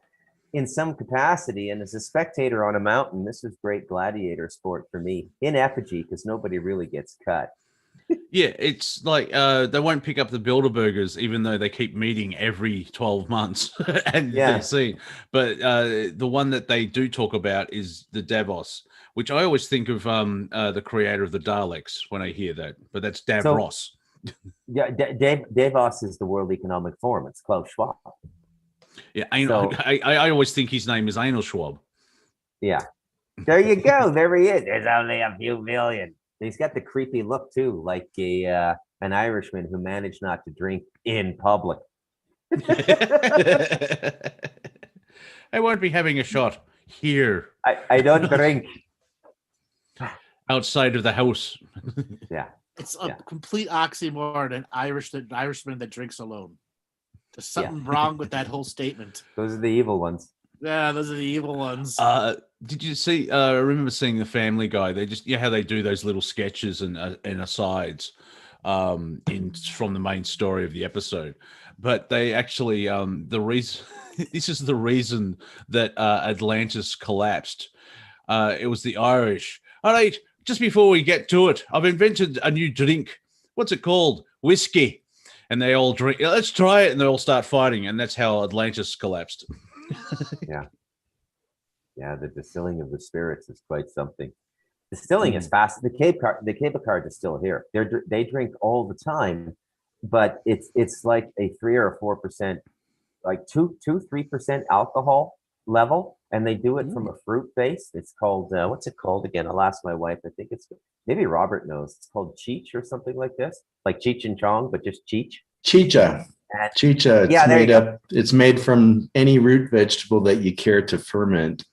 in some capacity. And as a spectator on a mountain, this is great gladiator sport for me, in effigy, because nobody really gets cut.
Yeah, it's like they won't pick up the Bilderbergers, even though they keep meeting every 12 months and they're seen. But the one that they do talk about is the Davos, which I always think of the creator of the Daleks when I hear that, but that's Davros.
Yeah, Davos is the World Economic Forum. It's Klaus Schwab.
Yeah, I always think his name is Anal Schwab.
Yeah, there you go. There he is. There's only a few million. He's got the creepy look too, like an Irishman who managed not to drink in public.
I won't be having a shot here.
I don't drink.
Outside of the house.
Yeah.
It's a complete oxymoron, an Irishman that drinks alone. There's something wrong with that whole statement.
Those are the evil ones.
Yeah, those are the evil ones.
Did you see? I remember seeing the Family Guy. They just, how they do those little sketches and asides from the main story of the episode. but they actually the reason this is the reason that Atlantis collapsed. It was the Irish. All right, just before we get to it, I've invented a new drink. What's it called? Whiskey. And they all drink. Let's try it, and they all start fighting, and that's how Atlantis collapsed.
Yeah, the distilling of the spirits is quite something. Distilling is fast. The Cape Cod distill here. They drink all the time, but it's like a 3 or 4%, like 3% alcohol level, and they do it from a fruit base. It's called what's it called again? I'll ask my wife. I think it's maybe Robert knows. It's called Cheech or something like this, like Cheech and Chong, but just Cheech.
Chicha. Chicha. It's made from any root vegetable that you care to ferment.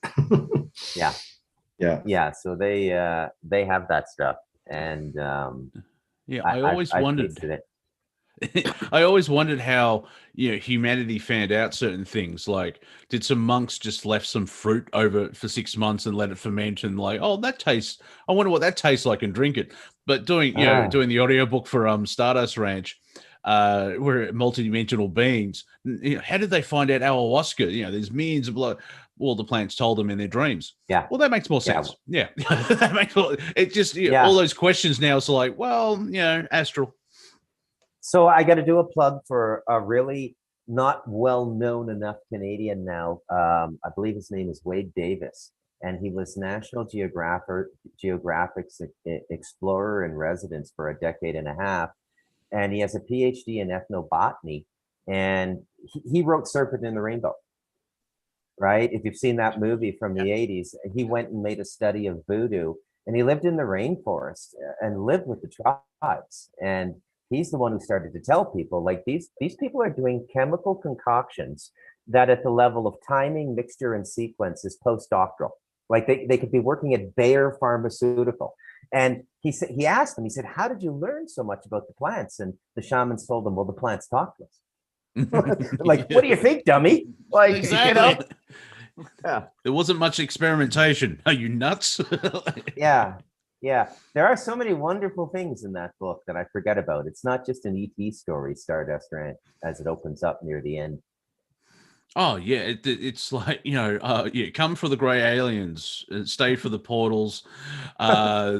Yeah. So they have that stuff, and
I always wondered. I always wondered how humanity found out certain things. Like, did some monks just left some fruit over for 6 months and let it ferment, and like, oh, that tastes. I wonder what that tastes like, and drink it. But doing the audiobook for Stardust Ranch, we're multidimensional beings. How did they find out ayahuasca? There's millions of blood. Well, the plants told them in their dreams.
Yeah.
Well, that makes more sense. Yeah. That makes it just all those questions now. It's like, well, astral.
So I got to do a plug for a really not well-known enough Canadian now. I believe his name is Wade Davis, and he was National Geographic's explorer in residence for a decade and a half, and he has a PhD in ethnobotany, and he wrote Serpent in the Rainbow. Right? If you've seen that movie from the 80s, he went and made a study of voodoo, and he lived in the rainforest and lived with the tribes. And he's the one who started to tell people, like, these people are doing chemical concoctions that at the level of timing, mixture, and sequence is postdoctoral. Like they could be working at Bayer Pharmaceutical. And he asked them, he said, how did you learn so much about the plants? And the shamans told him, well, the plants talk to us. Like, what do you think, dummy? Like,
exactly. There wasn't much experimentation. Are you nuts?
Yeah. There are so many wonderful things in that book that I forget about. It's not just an ET story, Stardust Ranch, as it opens up near the end.
Oh yeah, it's like come for the grey aliens, stay for the portals, blah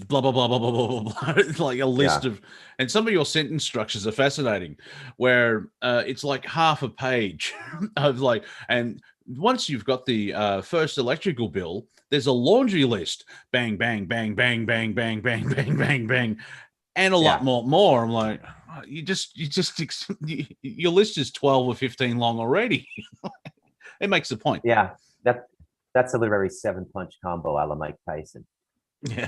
blah blah blah blah blah blah blah. It's like a list of, and some of your sentence structures are fascinating, where it's like half a page of like, and once you've got the first electrical bill, there's a laundry list, bang bang bang bang bang bang bang bang bang bang, and a lot more. I'm like, your list is 12 or 15 long already. It makes the point.
Yeah, that's a literary 7-punch combo a la Mike Tyson.
Yeah.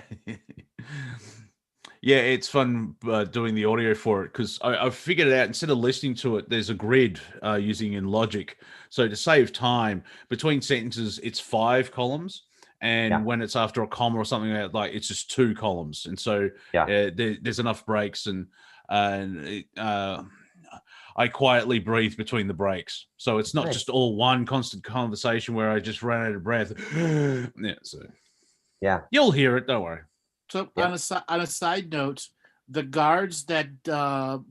Yeah, it's fun doing the audio for it, because I've figured it out. Instead of listening to it, there's a grid using in Logic. So to save time between sentences, it's 5 columns. And when it's after a comma or something like it's just 2 columns. And so there's enough breaks, and I quietly breathe between the breaks. So it's not just all one constant conversation where I just ran out of breath. You'll hear it. Don't worry.
So on a side note, the guards that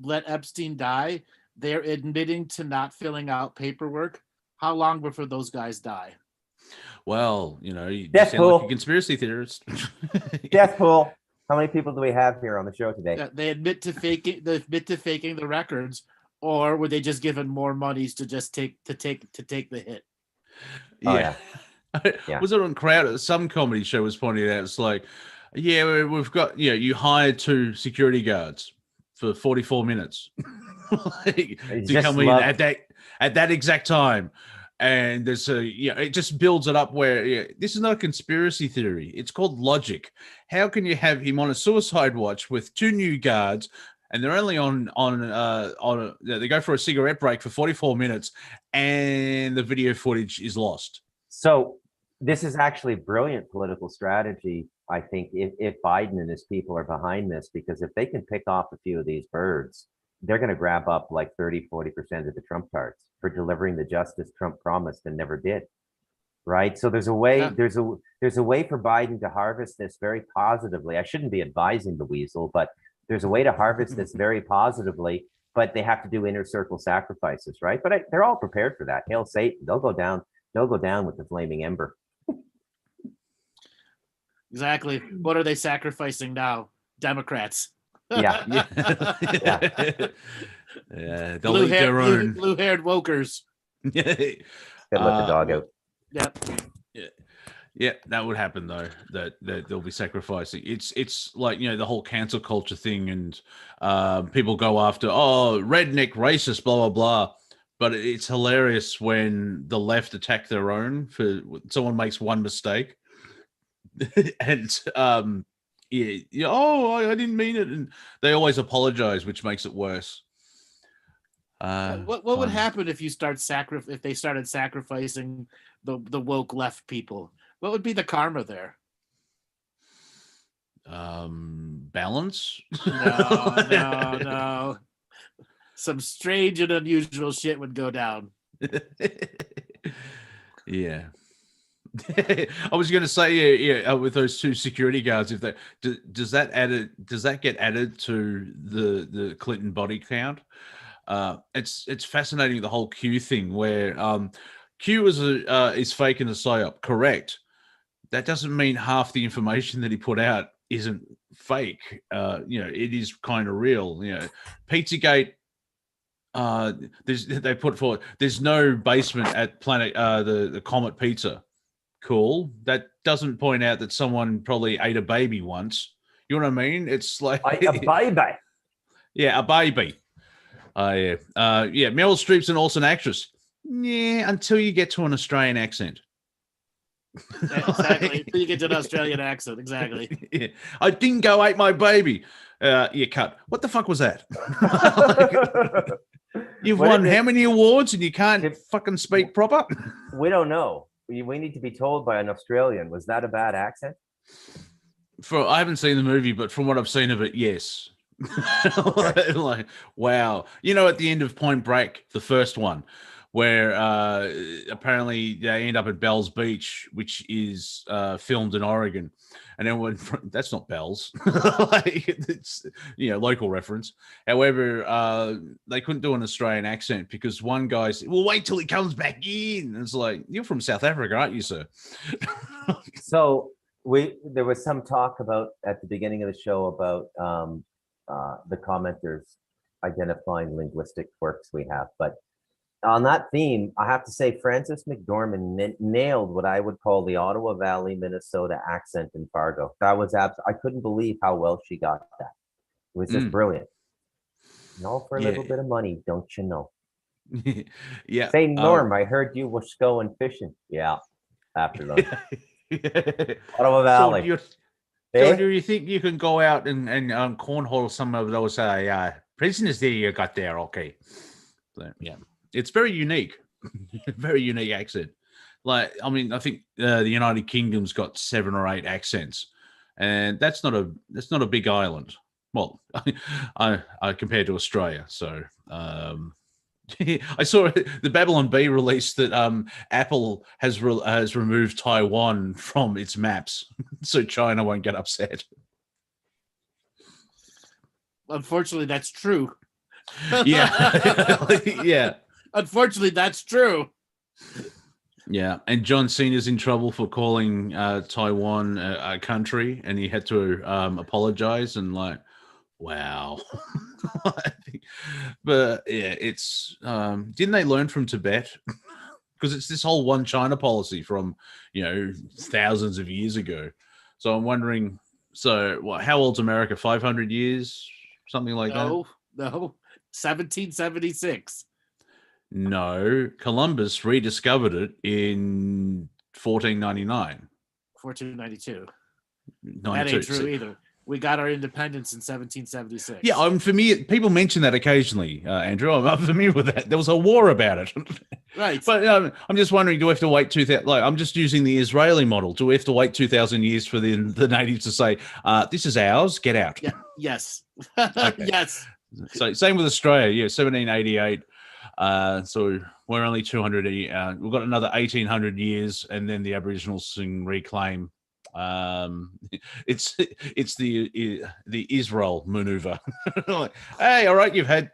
let Epstein die, they're admitting to not filling out paperwork. How long before those guys die?
Well, you
Death
sound
pool.
like a conspiracy theorist.
Death pool. How many people do we have here on the show today?
They admit to faking the records, or were they just given more monies to just take the hit?
Yeah. Was it on Crowd? Some comedy show was pointing out. It's like, we've got you hired 2 security guards for 44 minutes to come in at that exact time. And there's it just builds it up where this is not a conspiracy theory. It's called logic. How can you have him on a suicide watch with 2 new guards, and they're only they go for a cigarette break for 44 minutes, and the video footage is lost?
So this is actually brilliant political strategy, I think, if Biden and his people are behind this, because if they can pick off a few of these birds, they're going to grab up like 30-40% of the Trump cards for delivering the justice Trump promised and never did. Right. So there's a way there's a way for Biden to harvest this very positively. I shouldn't be advising the weasel, but there's a way to harvest this very positively but they have to do inner circle sacrifices, right? But they're all prepared for that. Hail Satan! They'll go down. They'll go down with the flaming ember.
Exactly. What are they sacrificing now? Democrats.
Yeah.
Yeah. They'll eat their own
blue-haired wokers.
Yeah.
Gotta let the dog out.
Yep.
Yeah, that would happen though. That they'll be sacrificing. It's like, the whole cancel culture thing, and people go after redneck racist, blah blah blah. But it's hilarious when the left attack their own for someone makes one mistake, and I didn't mean it, and they always apologize, which makes it worse.
What would happen if you if they started sacrificing the woke left people? What would be the karma there?
Balance?
No. Some strange and unusual shit would go down.
Yeah. I was going to say, with those two security guards, if does that get added to the Clinton body count? It's fascinating, the whole Q thing, where Q is fake in the psyop, correct? That doesn't mean half the information that he put out isn't fake. It is kind of real. Pizzagate. They put forward, there's no basement at Planet the Comet Pizza. Cool. That doesn't point out that someone probably ate a baby once. You know what I mean? It's like
a baby.
Yeah, a baby. Yeah. Meryl Streep's an awesome actress. Yeah, until you get to an Australian accent.
Yeah, exactly. Until you get to an Australian accent. Exactly.
Yeah. I didn't go ate my baby. Cut. What the fuck was that? You've won how many awards and you can't fucking speak proper?
We don't know. We need to be told by an Australian. Was that a bad accent?
I haven't seen the movie, but from what I've seen of it, yes. Like, wow. At the end of Point Break, the first one, where apparently they end up at Bell's Beach, which is filmed in Oregon. And then that's not Bell's. It's local reference. However, they couldn't do an Australian accent because one guy said, "Well, wait till he comes back in." And it's like, you're from South Africa, aren't you, sir?
So there was some talk about at the beginning of the show about the commenters identifying linguistic quirks we have, but on that theme, I have to say Frances McDormand nailed what I would call the Ottawa Valley, Minnesota accent in Fargo. That was I couldn't believe how well she got that. It was just brilliant. And all for a little bit of money, don't you know?
Yeah.
Say, Norm, I heard you was going fishing. Yeah, after lunch. Ottawa Valley.
So do you think you can go out and cornhole some of those prisoners there you got there? Okay. So, yeah. It's very unique, very unique accent. Like, I mean, I think the United Kingdom's got 7 or 8 accents, and that's not a big island. Well, I compared to Australia. So I saw the Babylon Bee released that Apple has removed Taiwan from its maps, so China won't get upset.
Unfortunately, that's true.
Yeah, yeah.
Unfortunately, that's true.
Yeah, and John Cena's in trouble for calling Taiwan a country, and he had to apologize. And like, wow. But yeah, it's didn't they learn from Tibet? Because it's this whole one China policy from thousands of years ago. So I'm wondering, how old's America? 500 years, something like that?
No, 1776.
No, Columbus rediscovered it in 1499.
1492.
92.
That ain't true either. We got our independence in 1776.
Yeah, I'm familiar. People mention that occasionally, Andrew. I'm familiar with that. There was a war about it.
Right.
But I'm just wondering, do we have to wait 2,000? Like, I'm just using the Israeli model. Do we have to wait 2,000 years for the natives to say, this is ours, get out?
Yeah. Yes.
Okay.
Yes.
So same with Australia. 1788. So we're only 200. We've got another 1,800 years, and then the Aboriginals can reclaim It's the Israel maneuver. Like, hey, all right, you've had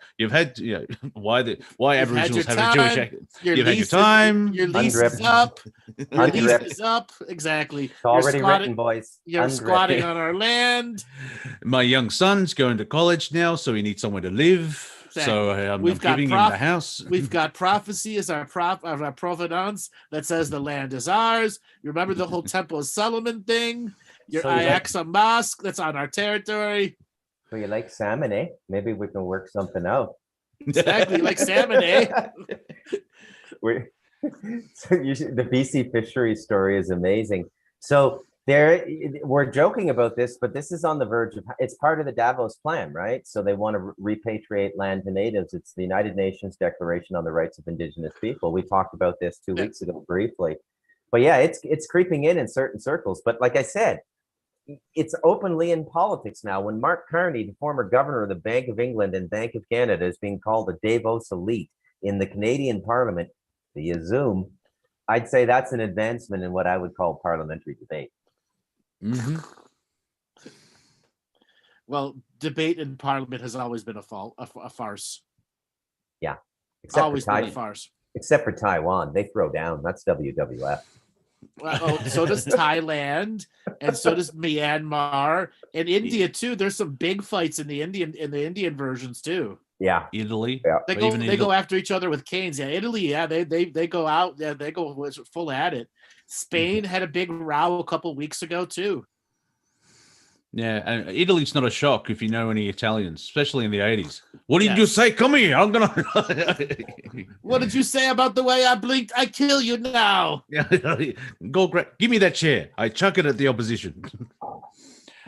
why Aboriginals have a Jewish accent. You've had your time.
Your lease is up. Your lease is up. Exactly.
It's already written, boys.
You're squatting on our land.
My young son's going to college now, so he needs somewhere to live. Exactly. So I'm giving him the house.
We've got prophecy as our provenance that says the land is ours. You remember the whole Temple of Solomon thing? Your Ayaxa Mosque that's on our territory.
So you like salmon, eh? Maybe we can work something out.
Exactly, like salmon, eh?
The BC fishery story is amazing. So we're joking about this, but this is on the verge of, it's part of the Davos plan, right? So they want to repatriate land to natives. It's the United Nations Declaration on the Rights of Indigenous People. We talked about this 2 weeks ago briefly. But yeah, it's creeping in certain circles. But like I said, it's openly in politics now. When Mark Carney, the former governor of the Bank of England and Bank of Canada, is being called a Davos elite in the Canadian Parliament via Zoom, I'd say that's an advancement in what I would call parliamentary debate.
Mm-hmm.
Well, debate in Parliament has always been a farce.
Yeah,
been a farce.
Except for Taiwan, they throw down. That's WWF.
Well, so does Thailand, and so does Myanmar, and India too. There's some big fights in the Indian versions too.
Yeah,
Italy.
Yeah.
They go after each other with canes. Yeah, Italy. Yeah, they go out. Yeah, they go full at it. Spain had a big row a couple weeks ago too.
Yeah, and Italy's not a shock if you know any Italians, especially in the 80s. What did you say? Come here. I'm gonna.
What did you say about the way I blinked? I kill you now.
Go, give me that chair. I chuck it at the opposition.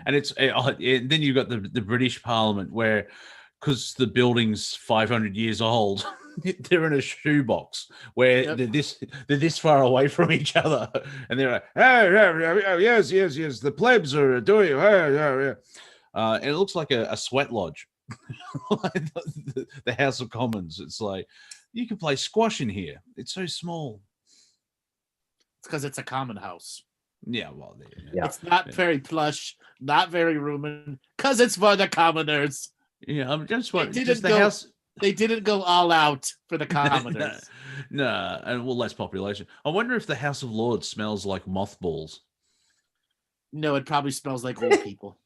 And then you've got the British Parliament where, because the building's 500 years old, they're in a shoebox where they're this far away from each other, and they're like, yes, the plebs are doing, and it looks like a sweat lodge, like the House of Commons. It's like you can play squash in here. It's so small.
It's because it's a common house.
Yeah, well,
it's not very plush, not very roomy, because it's for the commoners.
Yeah, I'm just wondering.
They didn't go all out for the commoners.
No, and less population. I wonder if the House of Lords smells like mothballs.
No, it probably smells like old people.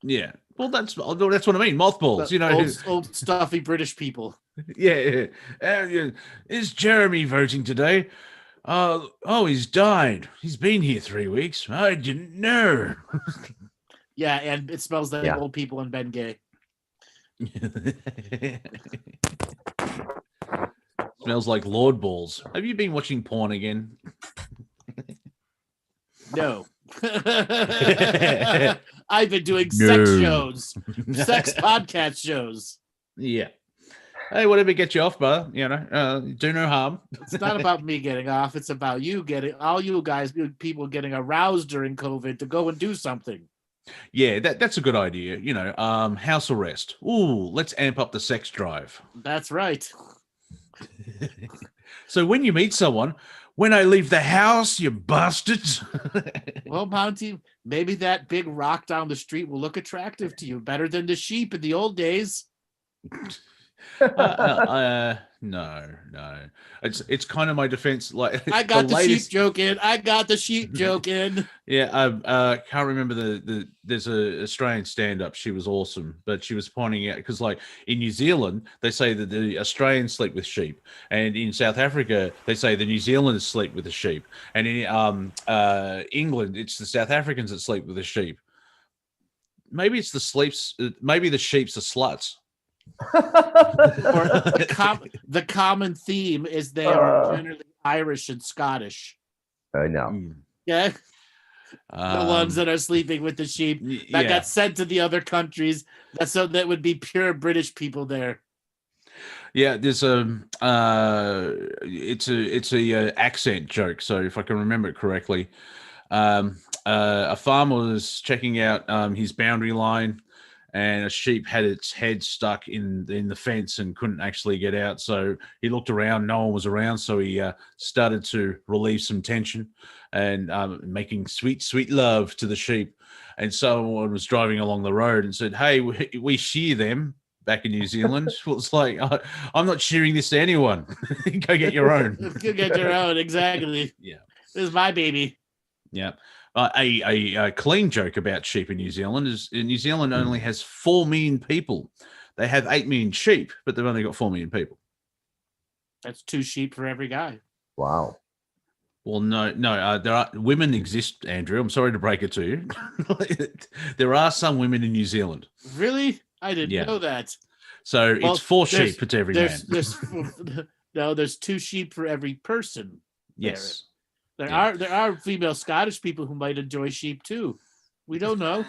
Yeah, well, that's what I mean. Mothballs,
old stuffy British people.
Yeah. Is Jeremy voting today? He's died. He's been here 3 weeks. I didn't know.
Yeah, and it smells like old people and Bengay.
Smells like Lord balls. Have you been watching porn again?
No. I've been doing sex shows, sex podcast shows.
Yeah. Hey, whatever gets you off, brother. Do no harm.
It's not about me getting off. It's about you people getting aroused during COVID to go and do something.
Yeah, that's a good idea. House arrest. Ooh, let's amp up the sex drive.
That's right.
So when you meet someone, when I leave the house, you bastards.
Well, Monty, maybe that big rock down the street will look attractive to you, better than the sheep in the old days.
No. It's kind of my defense. Like
I got the sheep joke in.
Yeah, I can't remember there's a Australian stand-up. She was awesome, but she was pointing out because like in New Zealand they say that the Australians sleep with sheep, and in South Africa they say the New Zealanders sleep with the sheep, and in England it's the South Africans that sleep with the sheep. Maybe it's the sheep's are sluts.
Or the common theme is they are generally Irish and Scottish.
I know.
Yeah. The ones that are sleeping with the sheep that got sent to the other countries. That would be pure British people there.
Yeah, there's it's a accent joke. So if I can remember it correctly, a farmer was checking out his boundary line. and a sheep had its head stuck in the fence and couldn't actually get out. So he looked around, no one was around, so he started to relieve some tension and making sweet, sweet love to the sheep. And someone was driving along the road and said, "Hey, we shear them back in New Zealand." Well, it's like, I'm not shearing this to anyone. Go get your own.
Go get your own, exactly.
Yeah.
This is my baby.
Yeah. A clean joke about sheep in New Zealand is New Zealand only has 4 million people. They have 8 million sheep, but they've only got 4 million people.
That's 2 sheep for every guy.
Wow.
Well, no. There are women exist, Andrew. I'm sorry to break it to you. There are some women in New Zealand.
Really? I didn't know that.
So it's 4 sheep to every man.
There's 2 sheep for every person.
Yes.
There are female Scottish people who might enjoy sheep too. We don't know.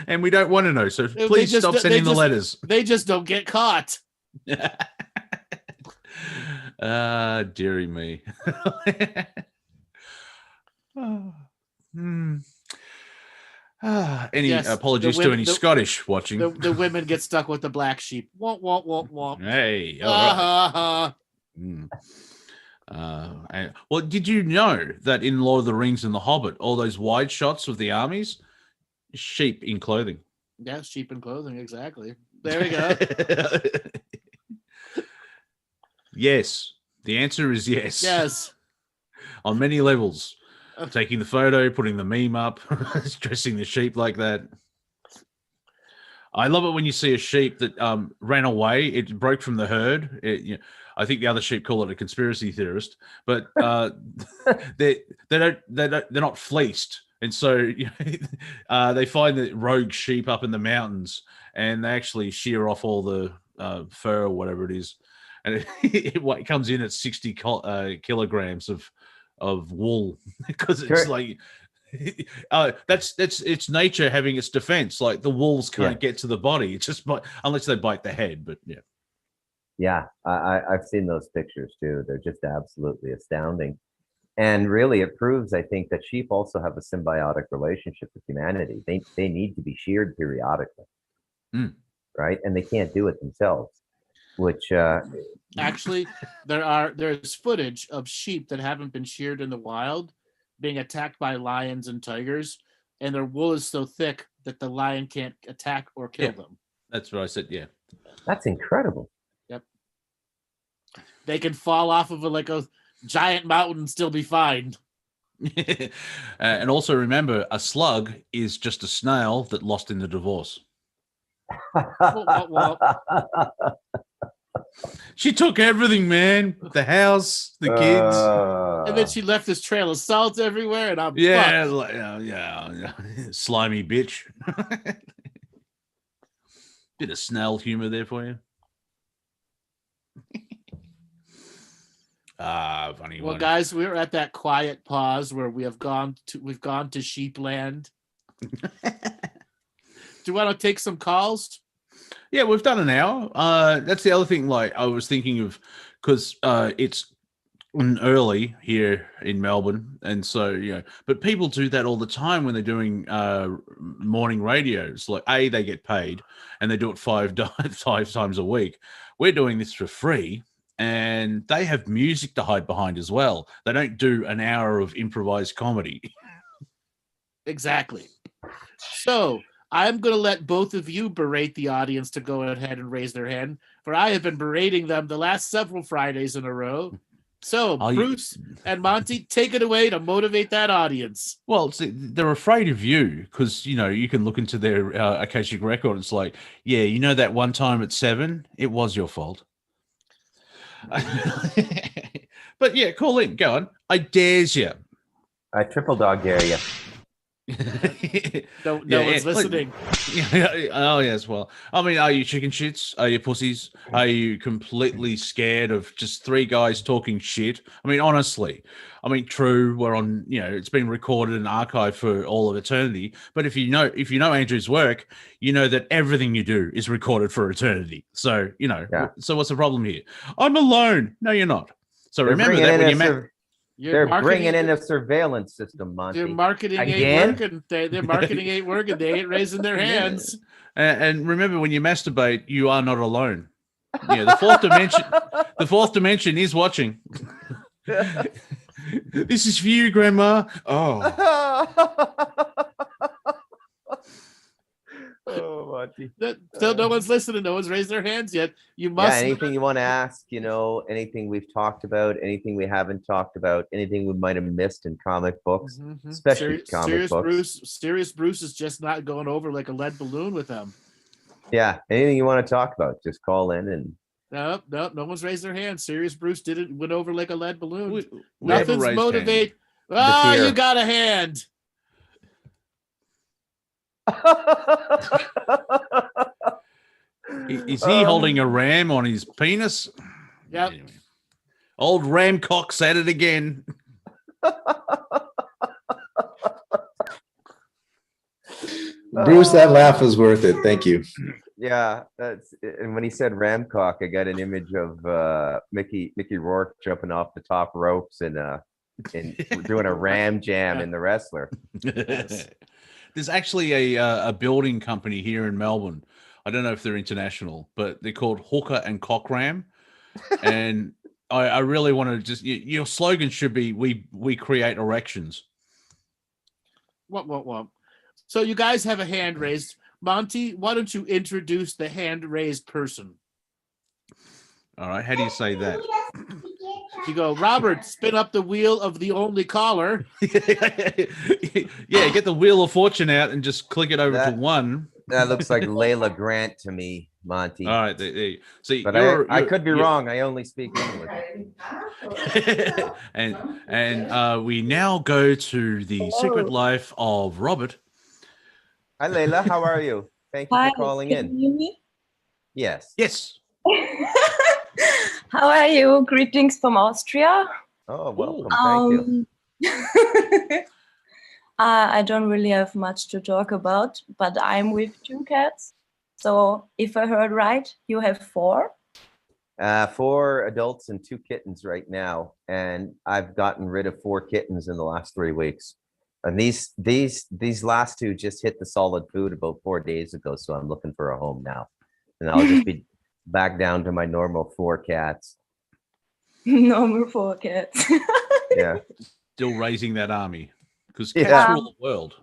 And we don't want to know. So please stop sending the letters.
They just don't get caught.
Dearie me. Any apologies to any Scottish watching?
The women get stuck with the black sheep. Womp, womp, womp, womp.
Hey. All right. Well, did you know that in Lord of the Rings and The Hobbit, all those wide shots of the armies, sheep in clothing?
Yeah, sheep in clothing, exactly. There we go.
Yes. The answer is yes.
Yes.
On many levels. Taking the photo, putting the meme up, dressing the sheep like that. I love it when you see a sheep that ran away. It broke from the herd. I think the other sheep call it a conspiracy theorist, but they're not fleeced, and so they find the rogue sheep up in the mountains, and they actually shear off all the fur or whatever it is, and it comes in at 60 kilograms of wool because it's like that's it's nature having its defense. Like the wolves can't get to the body, it's just unless they bite the head. But
yeah, I've seen those pictures too. They're just absolutely astounding, and really it proves, I think, that sheep also have a symbiotic relationship with humanity. They need to be sheared periodically, right? And they can't do it themselves. Which
actually, there's footage of sheep that haven't been sheared in the wild being attacked by lions and tigers, and their wool is so thick that the lion can't attack or kill them. That's
what I said. Yeah,
that's incredible.
Yep, they can fall off of a giant mountain and still be fine.
And also remember, a slug is just a snail that lost in the divorce. She took everything, man. The house, the kids,
and then she left this trail of salt everywhere. And I'm
slimy bitch. Bit of snail humor there for you. Funny one.
Well, guys, we're at that quiet pause where we've gone to sheepland. Do you want to take some calls?
Yeah, we've done an hour. That's the other thing. Like I was thinking of, because it's early here in Melbourne, and so but people do that all the time when they're doing morning radios. Like they get paid, and they do it five times a week. We're doing this for free, and they have music to hide behind as well. They don't do an hour of improvised comedy.
Exactly. So I'm going to let both of you berate the audience to go ahead and raise their hand, for I have been berating them the last several Fridays in a row. So, Bruce and Monty, take it away to motivate that audience.
Well, see, they're afraid of you because, you can look into their Akashic record. It's like, that one time at 7, it was your fault. But call in. Go on. I dares you.
I triple dog dare you.
No one's listening.
Oh yes. Well, I mean, are you chicken shits? Are you pussies? Are you completely scared of just 3 guys talking shit? I mean, honestly. I mean, true. We're on. It's been recorded and archived for all of eternity. But if you know Andrew's work, you know that everything you do is recorded for eternity. So So what's the problem here? I'm alone. No, you're not. So remember that when you met.
They're bringing in a surveillance system, Monty.
Their marketing ain't working. Their marketing ain't working. They ain't raising their hands.
And remember, when you masturbate, you are not alone. Yeah, the fourth dimension is watching. This is for you, Grandma.
Oh, Monty.
Still, no one's listening. No one's raised their hands yet. You must.
Yeah, anything you want to ask, anything we've talked about, anything we haven't talked about, anything we might have missed in comic books, especially comic books.
Serious Bruce is just not going over like a lead balloon with them.
Yeah, anything you want to talk about, just call in and.
No one's raised their hand. Serious Bruce went over like a lead balloon.
We
Nothing's motivate. Oh, you got a hand.
Is he holding a ram on his penis?
Yep.
Anyway. Old Ramcock's at it again.
Bruce, that laugh was worth it. Thank you.
Yeah, and when he said Ramcock, I got an image of Mickey Rourke jumping off the top ropes and doing a ram jam in The Wrestler.
There's actually a building company here in Melbourne. I don't know if they're international, but they're called Hooker and Cockram. And I really want to just your slogan should be we create erections.
What? So you guys have a hand raised. Monty, why don't you introduce the hand raised person?
All right, how do you say that?
You go, Robert, spin up the wheel of the only caller.
Yeah, get the Wheel of Fortune out and just click it over to one.
That looks like Layla Grant to me, Monty.
All right, there. See,
but I could be wrong. I only speak English.
and we now go to the secret life of Robert.
Hi, Layla. How are you? Thank you for calling in.
Can you hear me?
Yes.
Yes.
How are you? Greetings from Austria.
Oh, welcome. Thank you.
I don't really have much to talk about, but I'm with 2 cats. So if I heard right, you have 4?
4 adults and 2 kittens right now. And I've gotten rid of 4 kittens in the last 3 weeks. And these last 2 just hit the solid food about 4 days ago. So I'm looking for a home now. And I'll just be back down to my normal 4 cats.
Normal 4 cats.
Yeah.
Still raising that army. Because cats rule the world.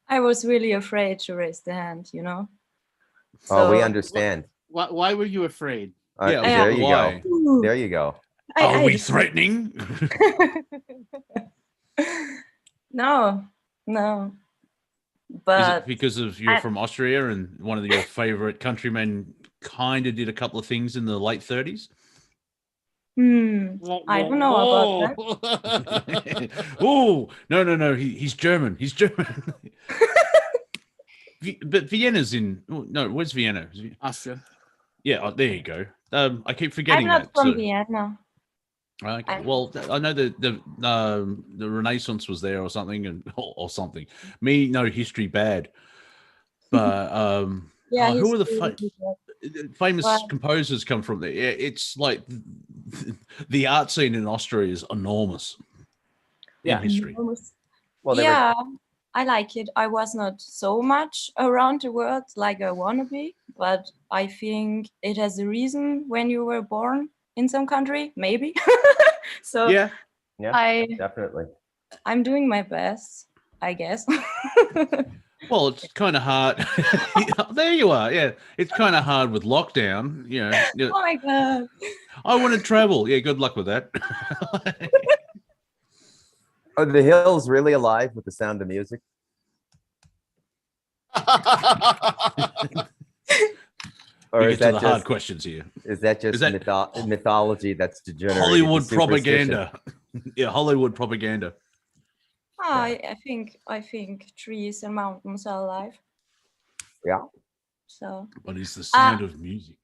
I was really afraid to raise the hand,
So, we understand.
Why were you afraid?
There you go. There you go.
Are we threatening?
No. But
is it because of you're from Austria and one of your favorite countrymen kind of did a couple of things in the late 30s?
I don't know about that.
Oh, no. He's German. He's German. But Vienna's in. No, where's Vienna?
Austria.
Yeah, there you go. I keep forgetting
I'm
that.
not from Vienna.
Okay. Well, I know the Renaissance was there or something, or something. Me, no history bad. But who are the famous composers come from there? Yeah, it's like the art scene in Austria is enormous.
Yeah,
in history.
Well, I like it. I was not so much around the world like I want to be, but I think it has a reason when you were born in some country, maybe. So
yeah, definitely.
I'm doing my best, I guess.
Well, it's kind of hard. There you are. Yeah, it's kind of hard with lockdown. Oh
my God.
I want to travel. Yeah, good luck with that.
Are the hills really alive with the sound of music?
Or is that just hard questions here?
Is that just mythology that's degenerated?
Hollywood propaganda. Yeah, Hollywood propaganda.
I think trees and mountains are alive.
Yeah.
So.
What is the sound of music?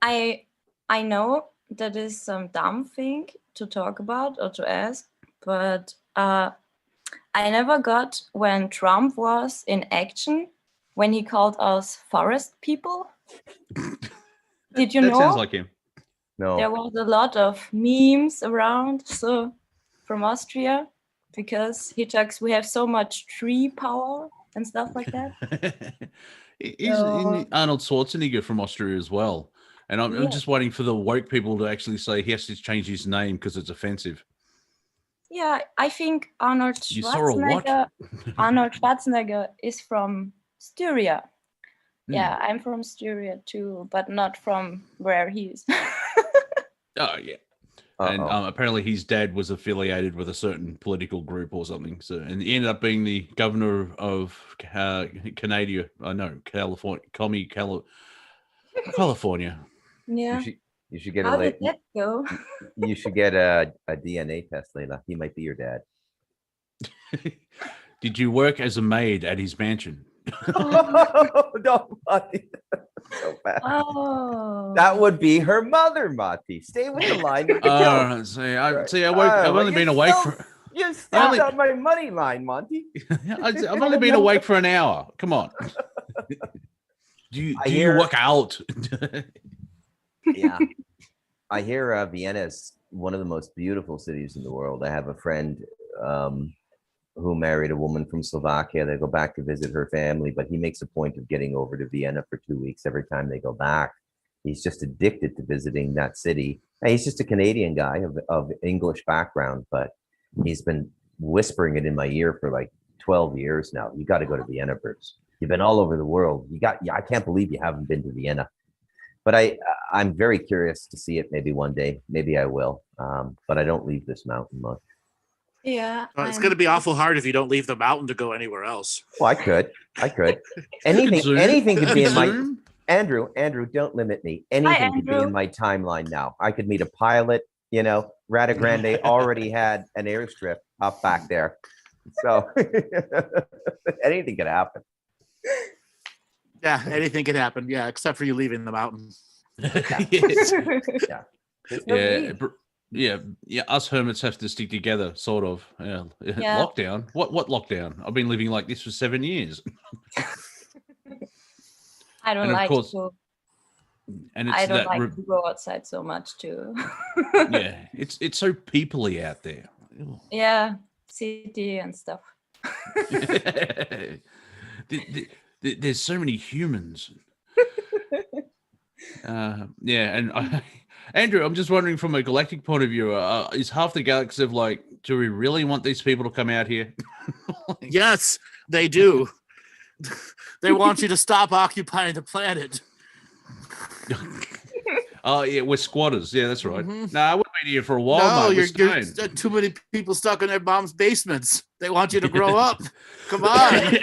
I know that is some dumb thing to talk about or to ask, but I never got when Trump was in action when he called us forest people. Did you know?
That sounds like him.
No.
There was a lot of memes around, so from Austria, because we have so much tree power and stuff like that.
Isn't Arnold Schwarzenegger from Austria as well? And I'm just waiting for the woke people to actually say he has to change his name because it's offensive.
Yeah, I think Arnold Schwarzenegger is from Styria. Yeah, I'm from Styria too, but not from where he is.
Oh, yeah. And apparently his dad was affiliated with a certain political group or something. So, and he ended up being the governor of Canada. California.
Yeah.
You should get
How did that go?
You should get a DNA test, Layla. He might be your dad.
Did you work as a maid at his mansion?
No, Monty. So bad.
Oh.
That would be her mother, Monty. Stay with the line.
I've only been awake for.
You stepped on my money line, Monty.
I've only been awake for an hour. Come on. Do you work out?
Yeah. I hear Vienna is one of the most beautiful cities in the world. I have a friend who married a woman from Slovakia. They go back to visit her family, but he makes a point of getting over to Vienna for 2 weeks every time they go back. He's just addicted to visiting that city. And he's just a Canadian guy of English background, but he's been whispering it in my ear for like 12 years now. You got to go to Vienna, Bruce. You've been all over the world. I can't believe you haven't been to Vienna. But I'm very curious to see it maybe one day. Maybe I will. But I don't leave this mountain much.
Yeah.
Well, it's going to be awful hard if you don't leave the mountain to go anywhere else.
Well, I could. Anything could be in my... Andrew, don't limit me. Anything could be in my timeline now. I could meet a pilot, Rada Grande already had an airstrip up back there. So anything could happen.
Yeah, anything could happen. Yeah, except for you leaving the mountain.
Yeah. Us hermits have to stick together, sort of. Yeah. Lockdown? What lockdown? I've been living like this for 7 years.
I don't like to.
And
I don't like to go outside so much too.
Yeah, it's so peoply out there.
Yeah, city and stuff.
There's so many humans. And Andrew, I'm just wondering from a galactic point of view, is half the galaxy of like, do we really want these people to come out here?
Yes, they do. They want you to stop occupying the planet.
Oh, yeah, we're squatters. Yeah, that's right.
Mm-hmm.
No, we've been here for a while.
No, you're too many people stuck in their mom's basements. They want you to grow up. Come on.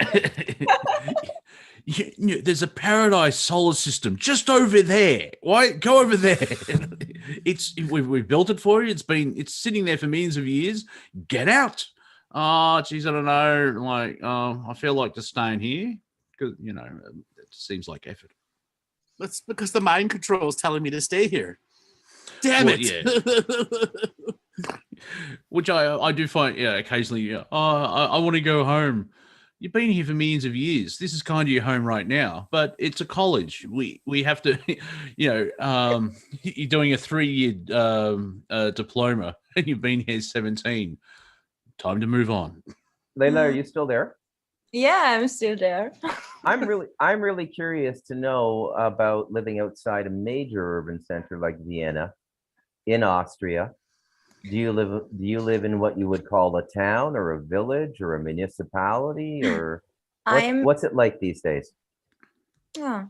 There's a paradise solar system just over there. Why go over there? We've built it for you. It's sitting there for millions of years. Get out. Oh, geez, I don't know. Like, I feel like just staying here because it seems like effort.
That's because the mind control is telling me to stay here. Damn it.
Yeah. Which I do find, occasionally. I want to go home. You've been here for millions of years. This is kind of your home right now, but it's a college. We have to, you're doing a 3-year diploma and you've been here 17. Time to move on.
Layla, are you still there?
Yeah, I'm still there.
I'm really curious to know about living outside a major urban center like Vienna in Austria. Do you live in what you would call a town or a village or a municipality, or what's it like these days?
Yeah,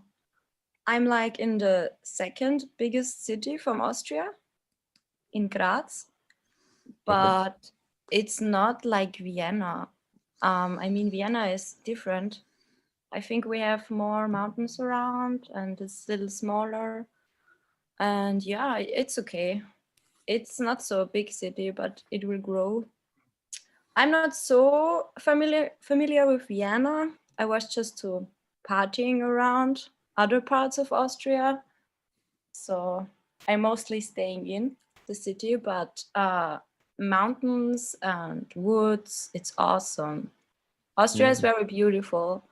I'm like in the second biggest city from Austria, in Graz, but it's not like Vienna. Vienna is different. I think we have more mountains around and it's a little smaller. And yeah, it's okay. It's not so a big city, but it will grow. I'm not so familiar with Vienna. I was just partying around other parts of Austria. So I'm mostly staying in the city, but mountains and woods, it's awesome. Austria is very beautiful.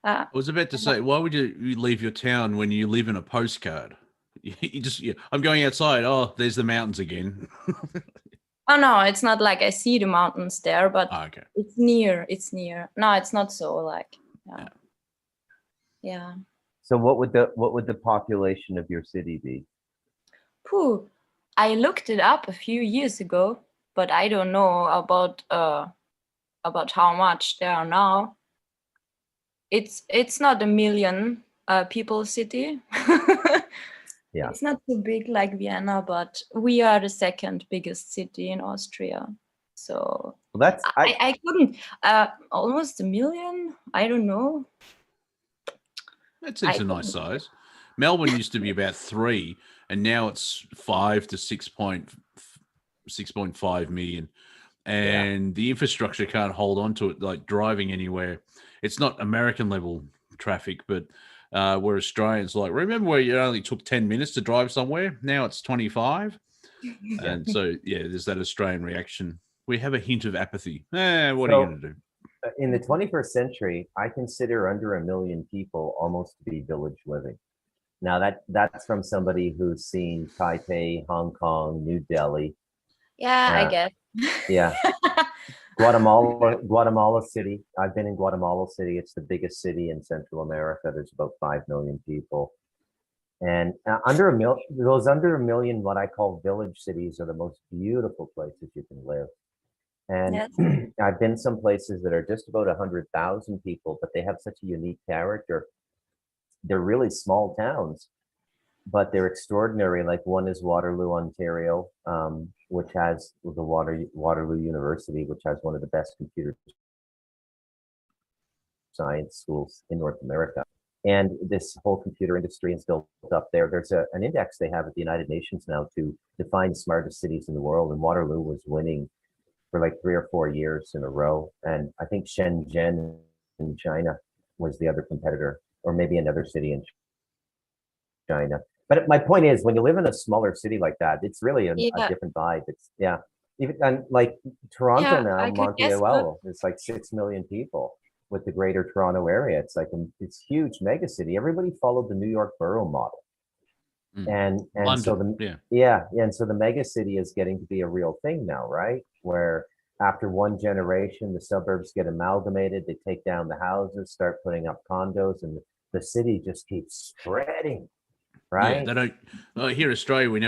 I was about to say, why would you leave your town when you live in a postcard? I'm going outside. Oh, there's the mountains again.
Oh no, it's not like I see the mountains there, but
Okay.
it's near. It's near. No, it's not so like. Yeah.
So what would the population of your city be?
Phew. I looked it up a few years ago, but I don't know about how much there are now. It's not a million people city.
Yeah.
It's not too big like Vienna, but we are the second biggest city in Austria. So
Well,
I couldn't almost a million. I don't know.
That seems a nice size. Melbourne used to be about 3, and now it's 5 to 6.5 million. And the infrastructure can't hold on to it, like driving anywhere. It's not American level traffic, but we're Australians. Like, remember where it only took 10 minutes to drive somewhere? Now it's 25. And so, there's that Australian reaction. We have a hint of apathy. What are you going to do?
In the 21st century, I consider under 1 million people almost to be village living. Now that's from somebody who's seen Taipei, Hong Kong, New Delhi.
Yeah, I guess.
Yeah. Guatemala City. I've been in Guatemala City. It's the biggest city in Central America. There's about 5 million people. And those under 1 million, what I call village cities, are the most beautiful places you can live. And
Yes.
I've been some places that are just about 100,000 people, but they have such a unique character. They're really small towns, but they're extraordinary. Like one is Waterloo, Ontario, which has the Waterloo University, which has one of the best computer science schools in North America. And this whole computer industry is built up there. There's an index they have at the United Nations now to define the smartest cities in the world, and Waterloo was winning for like 3 or 4 years in a row. And I think Shenzhen in China was the other competitor, or maybe another city in China. But my point is, when you live in a smaller city like that, it's really a different vibe. It's even and like Toronto now, Montreal, it's like 6 million people with the greater Toronto area. It's like it's huge mega city. Everybody followed the New York borough model. And
London,
so and so the mega city is getting to be a real thing now, right? Where after one generation, the suburbs get amalgamated, they take down the houses, start putting up condos, and the city just keeps spreading, right?
Yeah, they don't. Here in Australia, we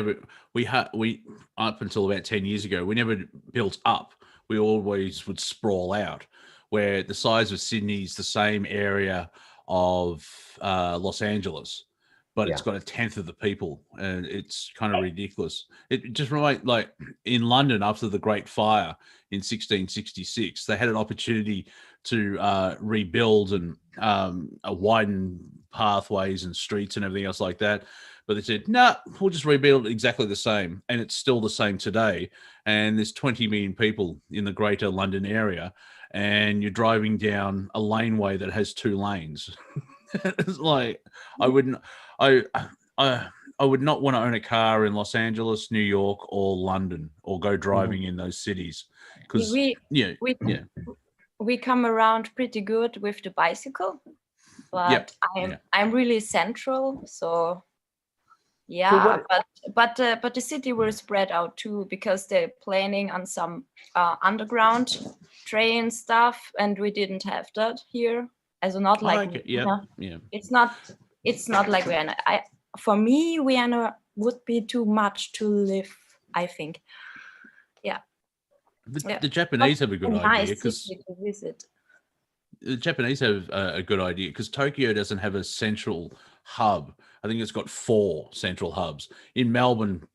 up until about 10 years ago, we never built up. We always would sprawl out, where the size of Sydney is the same area of Los Angeles, but it's got 1/10 of the people, and it's kind of ridiculous. It just reminds, like in London after the Great Fire in 1666, they had an opportunity to rebuild and widen pathways and streets and everything else like that. But they said, no, we'll just rebuild it exactly the same. And it's still the same today. And there's 20 million people in the greater London area, and you're driving down a laneway that has 2 lanes. It's like, I would not want to own a car in Los Angeles, New York, or London, or go driving in those cities, because
we come around pretty good with the bicycle, but I'm really central, so but the city will spread out too, because they're planning on some underground train stuff, and we didn't have that here. Also not like it's not like Vienna. For me, Vienna would be too much to live, I think.
The Japanese have a good idea, because
the
Japanese have a good idea, because Tokyo doesn't have a central hub. I think it's got 4 central hubs. In Melbourne,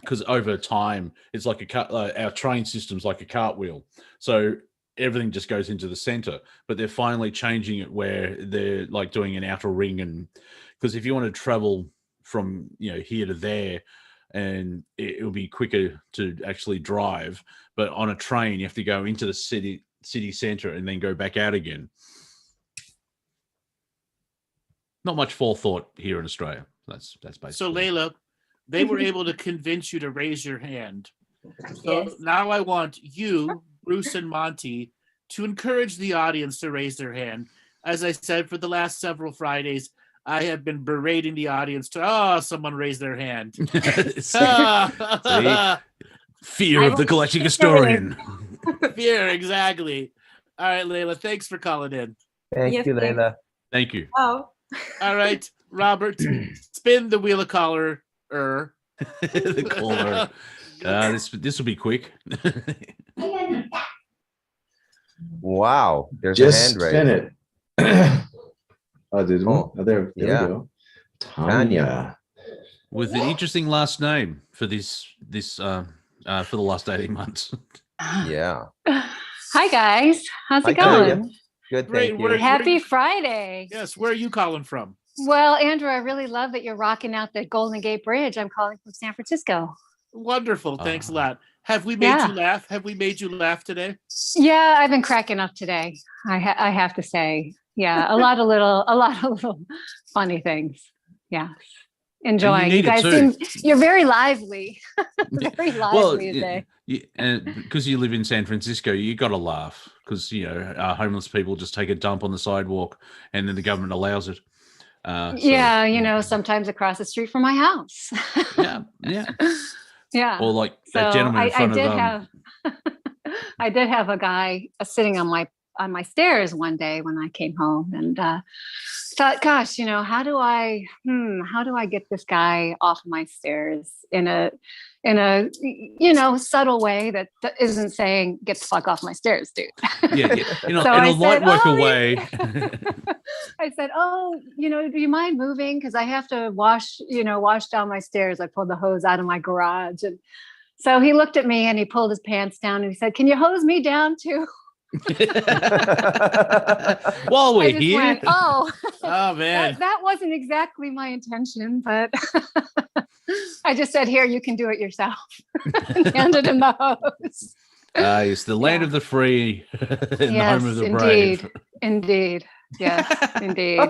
because over time it's like our train system's like a cartwheel, so everything just goes into the center. But they're finally changing it where they're like doing an outer ring, and because if you want to travel from here to there, and it'll be quicker to actually drive, but on a train you have to go into the city center and then go back out again. Not much forethought here in Australia. That's basically.
So Layla, they were able to convince you to raise your hand. So now I want you, Bruce and Monty, to encourage the audience to raise their hand. As I said, for the last several Fridays, I have been berating the audience to, someone raised their hand.
Fear of the Galactic Historian.
Fear, exactly. All right, Layla, thanks for calling in.
Thank you, Layla.
Thank you.
Oh.
All right, Robert, spin the wheel of collar.
The caller. This will be quick.
Wow, there's
Just
a hand
spin
raised.
it. There
yeah.
we go. Tanya.
With an interesting last name for this for the last 18 months.
Yeah.
Hi guys, how's
Hi,
it going?
Tanya. Good,
Great,
thank
where-
you.
Happy Friday.
Yes, where are you calling from?
Well, Andrew, I really love that you're rocking out the Golden Gate Bridge. I'm calling from San Francisco.
Wonderful, thanks a lot. Have we made you laugh? Have we made you laugh today?
Yeah, I've been cracking up today. I have to say, yeah, a lot of little funny things. Yeah, enjoying. You guys you're very lively, very lively today.
And because you live in San Francisco, you got to laugh because homeless people just take a dump on the sidewalk, and then the government allows it.
Sometimes across the street from my house. Yeah.
Or like that gentleman in front
of I did have a guy sitting on my stairs one day when I came home, and thought, gosh, how do I get this guy off my stairs in a subtle way that isn't saying get the fuck off my stairs, dude.
Yeah. In a light work way.
I said, do you mind moving? Because I have to wash down my stairs. I pulled the hose out of my garage. And so he looked at me and he pulled his pants down and he said, can you hose me down too?
While we're here.
Went, oh
man.
That wasn't exactly my intention, but I just said, here, you can do it yourself. And handed him the hose.
It's the land of the free and the home of the brave.
Indeed. Yes, indeed.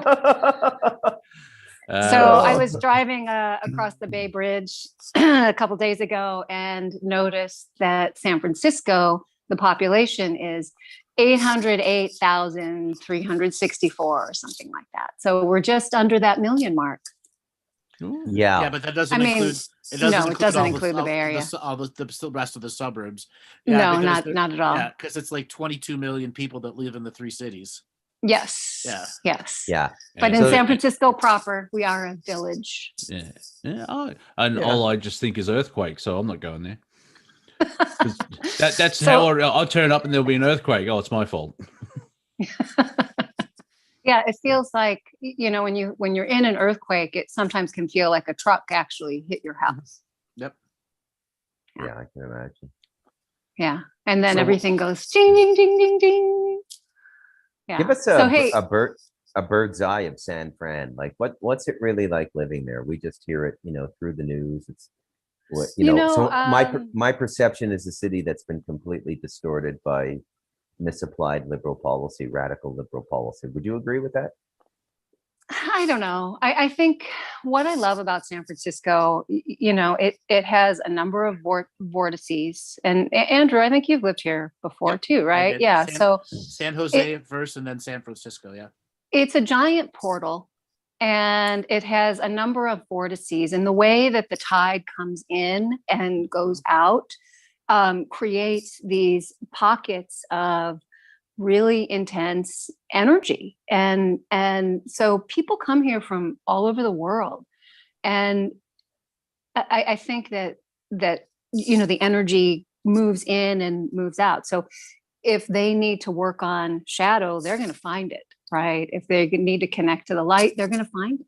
So I was driving across the Bay Bridge a couple days ago and noticed that San Francisco, the population is 808,364 or something like that. So we're just under that million mark.
Yeah,
but that doesn't include.
It doesn't include the Bay Area.
All the rest of the suburbs.
Yeah, not at all.
Yeah, because it's like 22 million people that live in the three cities.
Yes.
Yeah.
Yes.
Yeah.
But in San Francisco proper, we are a village.
Yeah. All I just think is earthquake, so I'm not going there. That's how I'll turn up and there'll be an earthquake. Oh, it's my fault.
Yeah, it feels like when you're in an earthquake, it sometimes can feel like a truck actually hit your house.
Yep.
Yeah, I can imagine.
Yeah, and then everything goes ding ding ding ding ding. Yeah.
Give us a bird's eye of San Fran. Like, what's it really like living there? We just hear it, through the news. It's So my perception is a city that's been completely distorted by misapplied liberal policy, radical liberal policy. Would you agree with that?
I don't know. I think what I love about San Francisco, it has a number of vortices. And Andrew, I think you've lived here before too, right? Yeah.
San Jose first and then San Francisco. Yeah. It's
a giant portal and it has a number of vortices, and the way that the tide comes in and goes out creates these pockets of really intense energy. And so people come here from all over the world. And I think that the energy moves in and moves out. So if they need to work on shadow, they're going to find it, right? If they need to connect to the light, they're going to find it.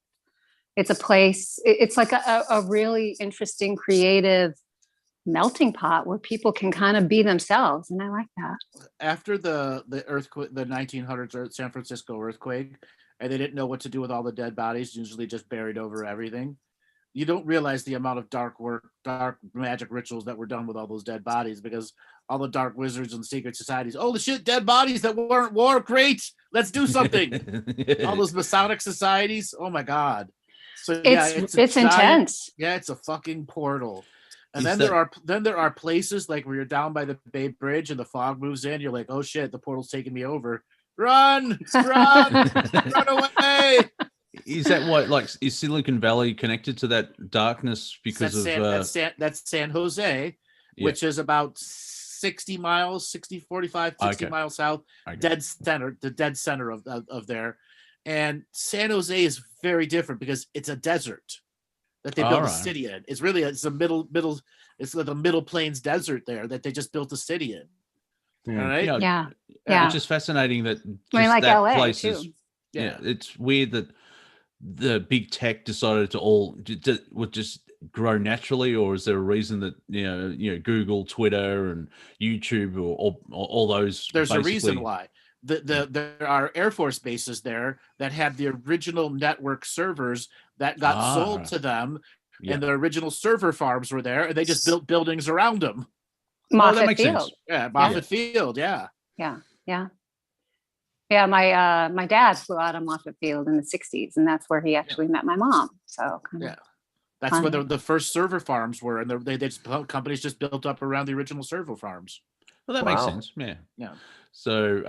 It's a place, it's like a really interesting, creative melting pot where people can kind of be themselves, and I like that.
After the earthquake, the 1900s San Francisco earthquake, and they didn't know what to do with all the dead bodies, usually just buried over everything. You don't realize the amount of dark magic rituals that were done with all those dead bodies, because all the dark wizards and secret societies, oh the shit, dead bodies that weren't war, great, let's do something. All those Masonic societies, oh my god. So
it's intense.
Yeah, it's a fucking portal. And then there are places like where you're down by the Bay Bridge and the fog moves in. You're like, oh shit, the portal's taking me over. Run away.
Is that what, like, is Silicon Valley connected to that darkness because
that's San Jose, which is about 60 miles, 45, 60 miles south, dead center of there. And San Jose is very different because it's a desert that they built a city in. It's really, it's a it's like the Middle Plains desert there that they just built a city in. All right.
It's just fascinating that
like
that
LA
place
too.
is, it's weird that the big tech decided to would just grow naturally, or is there a reason that you know Google, Twitter, and YouTube, or all those?
There's a reason why. There are Air Force bases there that had the original network servers that got sold to them, and the original server farms were there, and they just built buildings around them.
Moffett Field.
Sense. Yeah, Moffett Field. Yeah.
My dad flew out of Moffett Field in the 60s, and that's where he actually met my mom. So
that's where the first server farms were, and companies just built up around the original server farms.
Well, that makes sense. Yeah. So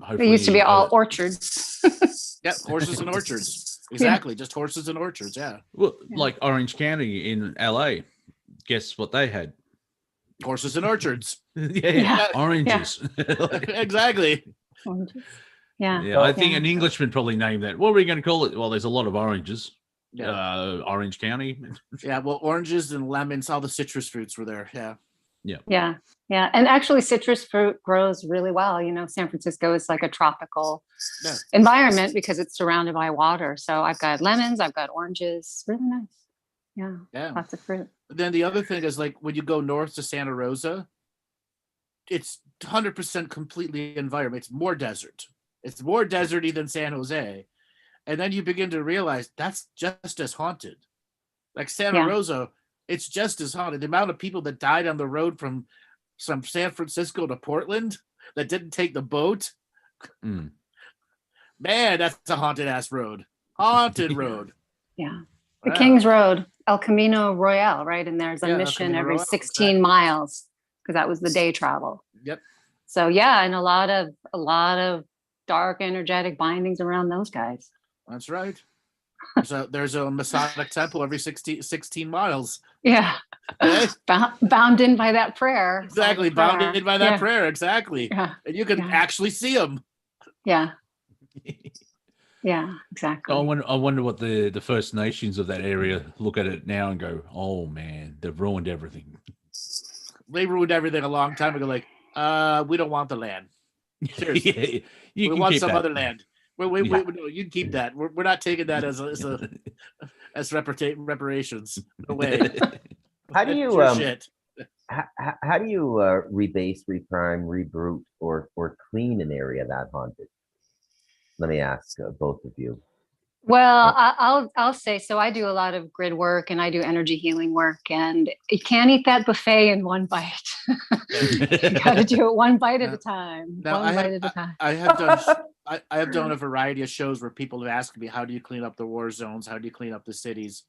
hopefully
they used to be all orchards.
Horses and orchards. Exactly, just horses and orchards. Yeah.
Well, like Orange County in LA, guess what they had?
Horses and orchards.
Oranges.
Exactly.
I think an Englishman probably named that. What are we going to call it? Well, there's a lot of oranges. Orange County.
Well, oranges and lemons, all the citrus fruits were there.
Yeah. And actually citrus fruit grows really well. San Francisco is like a tropical environment because it's surrounded by water. So I've got lemons, I've got oranges. Really nice. Yeah. Lots of fruit.
But then the other thing is, like, when you go north to Santa Rosa, it's 100% completely environment. It's more desert. It's more deserty than San Jose. And then you begin to realize that's just as haunted. Like Santa Rosa, it's just as haunted. The amount of people that died on the road from San Francisco to Portland that didn't take the boat. Man, that's a haunted ass road. Haunted road.
The King's Road, El Camino Royale, right? And there's a mission every 16 miles because that was the day travel.
Yep.
So and a lot of dark, energetic bindings around those guys.
That's right. There's a Masonic temple every 16 miles.
Yeah.
Okay?
Bound in by that prayer.
Exactly. Bound in by that prayer. Exactly.
Yeah.
And you can actually see them.
Yeah. Yeah, exactly.
I wonder what the First Nations of that area look at it now and go, oh man, they've ruined everything.
They ruined everything a long time ago. Like, we don't want the land. Seriously. We want some other land. No, you can keep that. We're not taking that as reparations. No way.
How do you how do you rebase, reprime, reboot, or clean an area that haunted? Let me ask both of you.
Well, I'll say, so I do a lot of grid work and I do energy healing work, and you can't eat that buffet in one bite. You got to do it one bite at a time.
I have done a variety of shows where people have asked me, how do you clean up the war zones? How do you clean up the cities?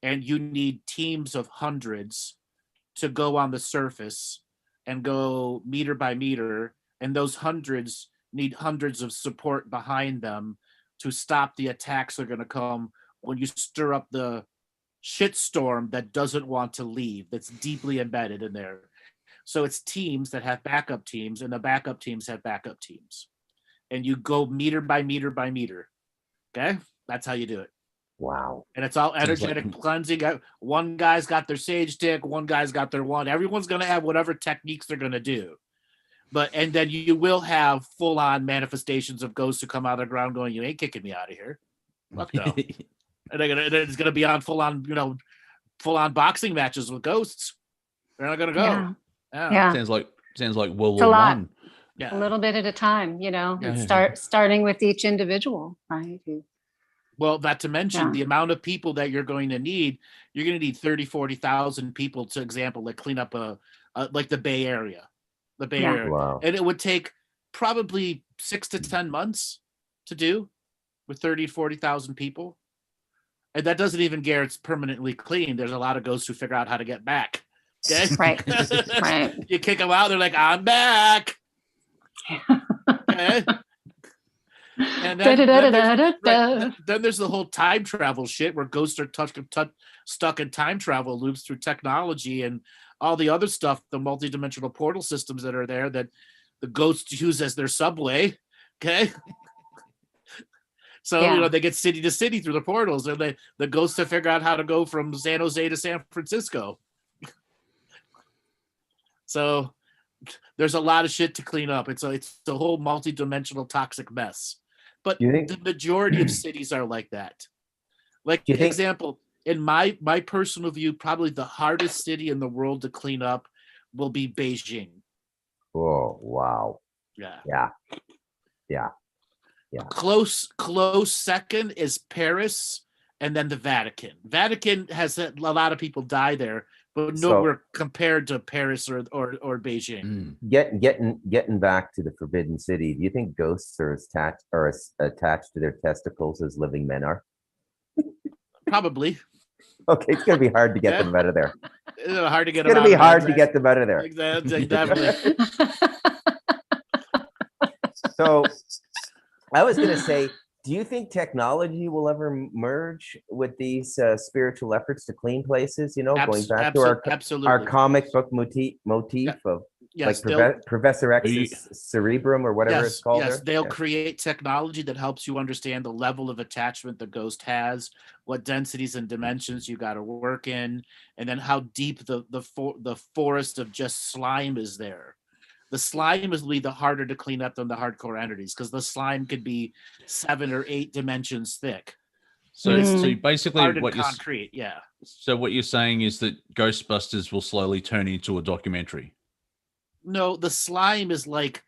And you need teams of hundreds to go on the surface and go meter by meter. And those hundreds need hundreds of support behind them to stop the attacks that are going to come when you stir up the shitstorm that doesn't want to leave, that's deeply embedded in there. So it's teams that have backup teams, and the backup teams have backup teams. And you go meter by meter by meter. Okay? That's how you do it.
Wow.
And it's all energetic cleansing. One guy's got their sage stick, one guy's got their wand. Everyone's going to have whatever techniques they're going to do. And then you will have full-on manifestations of ghosts who come out of the ground going, you ain't kicking me out of here. Fuck no. And it's going to be on full-on boxing matches with ghosts. They're not going to go.
Yeah.
Sounds like World War I.
Yeah. A little bit at a time, starting with each individual, right?
Well, not to mention the amount of people that you're going to need 30, 40,000 people, to example, like clean up like the Bay Area. The Bay Area. Wow. And it would take probably 6 to 10 months to do with 30, 40,000 people. And that doesn't even guarantee it's permanently clean. There's a lot of ghosts who figure out how to get back. Okay?
Right.
You kick them out, they're like, I'm back. Okay? And then there's the whole time travel shit where ghosts are stuck in time travel loops through technology and all the other stuff, the multidimensional portal systems that are there that the ghosts use as their subway. Okay. So, they get city to city through the portals, and the ghosts to figure out how to go from San Jose to San Francisco. So there's a lot of shit to clean up. It's a whole multi-dimensional toxic mess. But the majority of cities are like that. Like, for example, in my personal view, probably the hardest city in the world to clean up will be Beijing.
Oh, wow.
Yeah. Close second is Paris, and then the Vatican. Vatican has a lot of people die there, but nowhere compared to Paris or Beijing.
Getting back to the Forbidden City, do you think ghosts are as attached to their testicles as living men are?
Probably.
Okay, it's gonna be hard to get them out of there.
It's hard to get
them. It's gonna be hard to get them out of there.
Exactly. Definitely.
So, I was gonna say, do you think technology will ever merge with these spiritual efforts to clean places? Going back to our comic book motif of Professor X's cerebrum or whatever it's called.
Yes, they'll create technology that helps you understand the level of attachment the ghost has, what densities and dimensions you got to work in, and then how deep the forest of just slime is there. The slime is really the harder to clean up than the hardcore entities, because the slime could be 7 or 8 dimensions thick.
So basically what
concrete,
So what you're saying is that Ghostbusters will slowly turn into a documentary.
No, the slime is like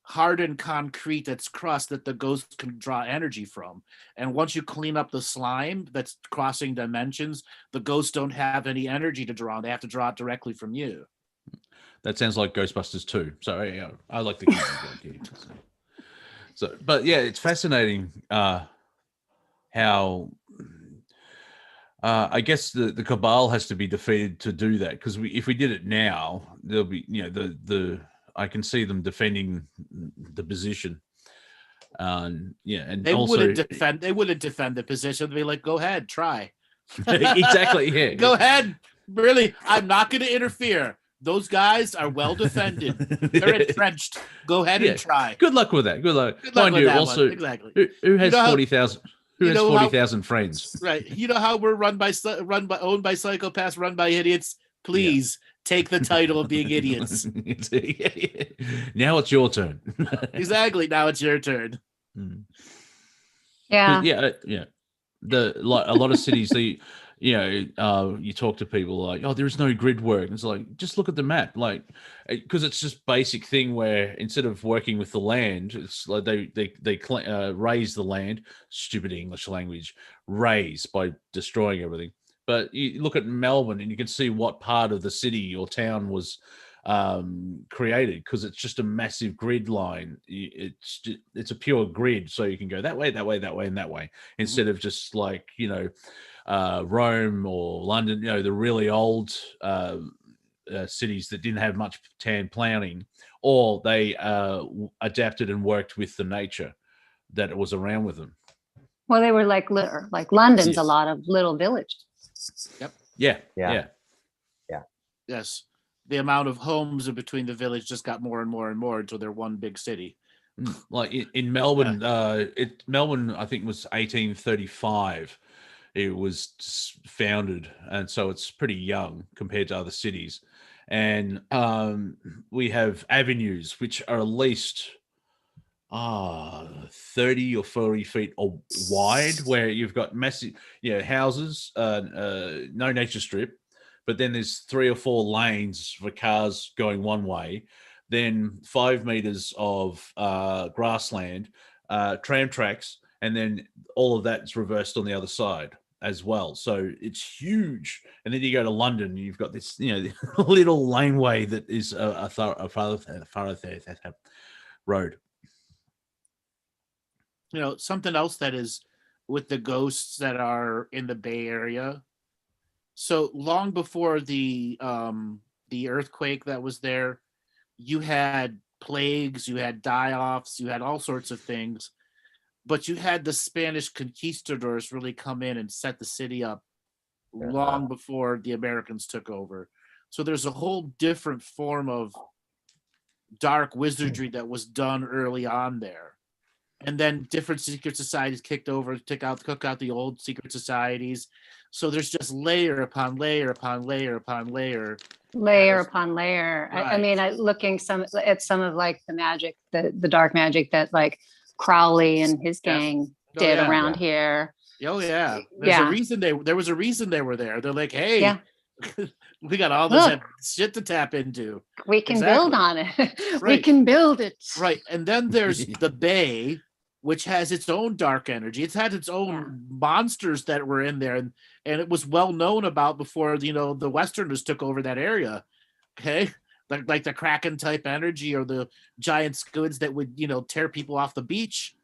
hardened concrete that's crust that the ghost can draw energy from. And once you clean up the slime that's crossing dimensions, the ghosts don't have any energy to draw. They have to draw it directly from you.
That sounds like Ghostbusters 2. So I like the game. So, but yeah, it's fascinating how I guess the cabal has to be defeated to do that, because if we did it now, there'll be I can see them defending the position. And
they wouldn't defend the position. They'd be like, go ahead, try.
Exactly. Yeah.
Go ahead. Really, I'm not going to interfere. Those guys are well defended. They're entrenched. Go ahead and try.
Good luck with that. Good luck.
Mind you, also, exactly.
Who has 40,000? Who has 40,000 friends?
Right. You know how we're owned by psychopaths, run by idiots. Please take the title of being idiots.
Now it's your turn.
Exactly. Now it's your turn.
Yeah.
Yeah. A lot of cities, you talk to people like, oh, there's no grid work. And it's like, just look at the map, like, because it's just basic thing where instead of working with the land, it's like they raise the land. Stupid English language, raise by destroying everything. But you look at Melbourne and you can see what part of the city or town was created, because it's just a massive grid line. It's a pure grid, so you can go that way, that way, that way, and that way, instead of just like Rome or London, the really old cities that didn't have much town planning, or they adapted and worked with the nature that was around with them.
Well, they were like London's a lot of little villages.
Yep.
Yeah.
Yes. The amount of homes in between the village just got more and more and more until they're one big city.
Like in Melbourne, Melbourne, I think, was 1835. It was founded, and so it's pretty young compared to other cities. And we have avenues which are at least 30 or 40 feet wide, where you've got massive houses, no nature strip, but then there's 3 or 4 lanes for cars going one way, then 5 meters of grassland, tram tracks, and then all of that's reversed on the other side as well. So it's huge. And then you go to London, and you've got this little laneway that is a thoroughfare road.
Something else that is with the ghosts that are in the Bay Area. So long before the earthquake that was there, you had plagues, you had die-offs, you had all sorts of things. but you had the Spanish conquistadors really come in and set the city up long before the Americans took over. So there's a whole different form of dark wizardry that was done early on there. And then different secret societies took out the old secret societies. So there's just layer upon layer upon layer upon layer.
Layer upon layer.
Right.
I mean, looking at some of like the magic, the dark magic that like Crowley and his gang did around here.
Oh yeah. There was a reason they were there. They're like, hey, we got all this shit to tap into.
We can build on it. Right. We can build it.
Right. And then there's the Bay, which has its own dark energy. It's had its own monsters that were in there, and it was well known about before, the Westerners took over that area. Okay. Like the Kraken type energy, or the giant squids that would, tear people off the beach.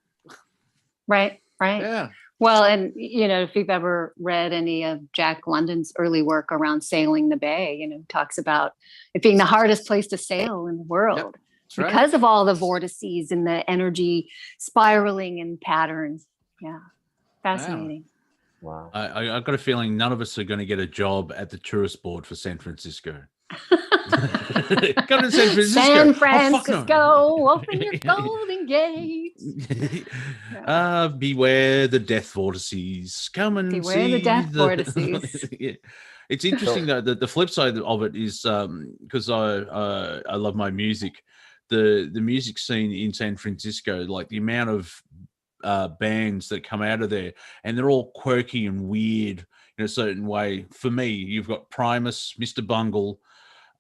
Right.
Yeah.
Well, and if you've ever read any of Jack London's early work around sailing the Bay, talks about it being the hardest place to sail in the world.
Yep. Right.
Because of all the vortices and the energy spiraling and patterns. Yeah. Fascinating.
Wow.
I've got a feeling none of us are going to get a job at the tourist board for San Francisco. Come to San Francisco.
San Francisco, open your golden gates.
Beware the death vortices. Come and
beware
see
the death vortices.
Yeah. It's interesting though that the flip side of it is because I love my music. The music scene in San Francisco, like the amount of bands that come out of there, and they're all quirky and weird in a certain way. For me, you've got Primus, Mr. Bungle,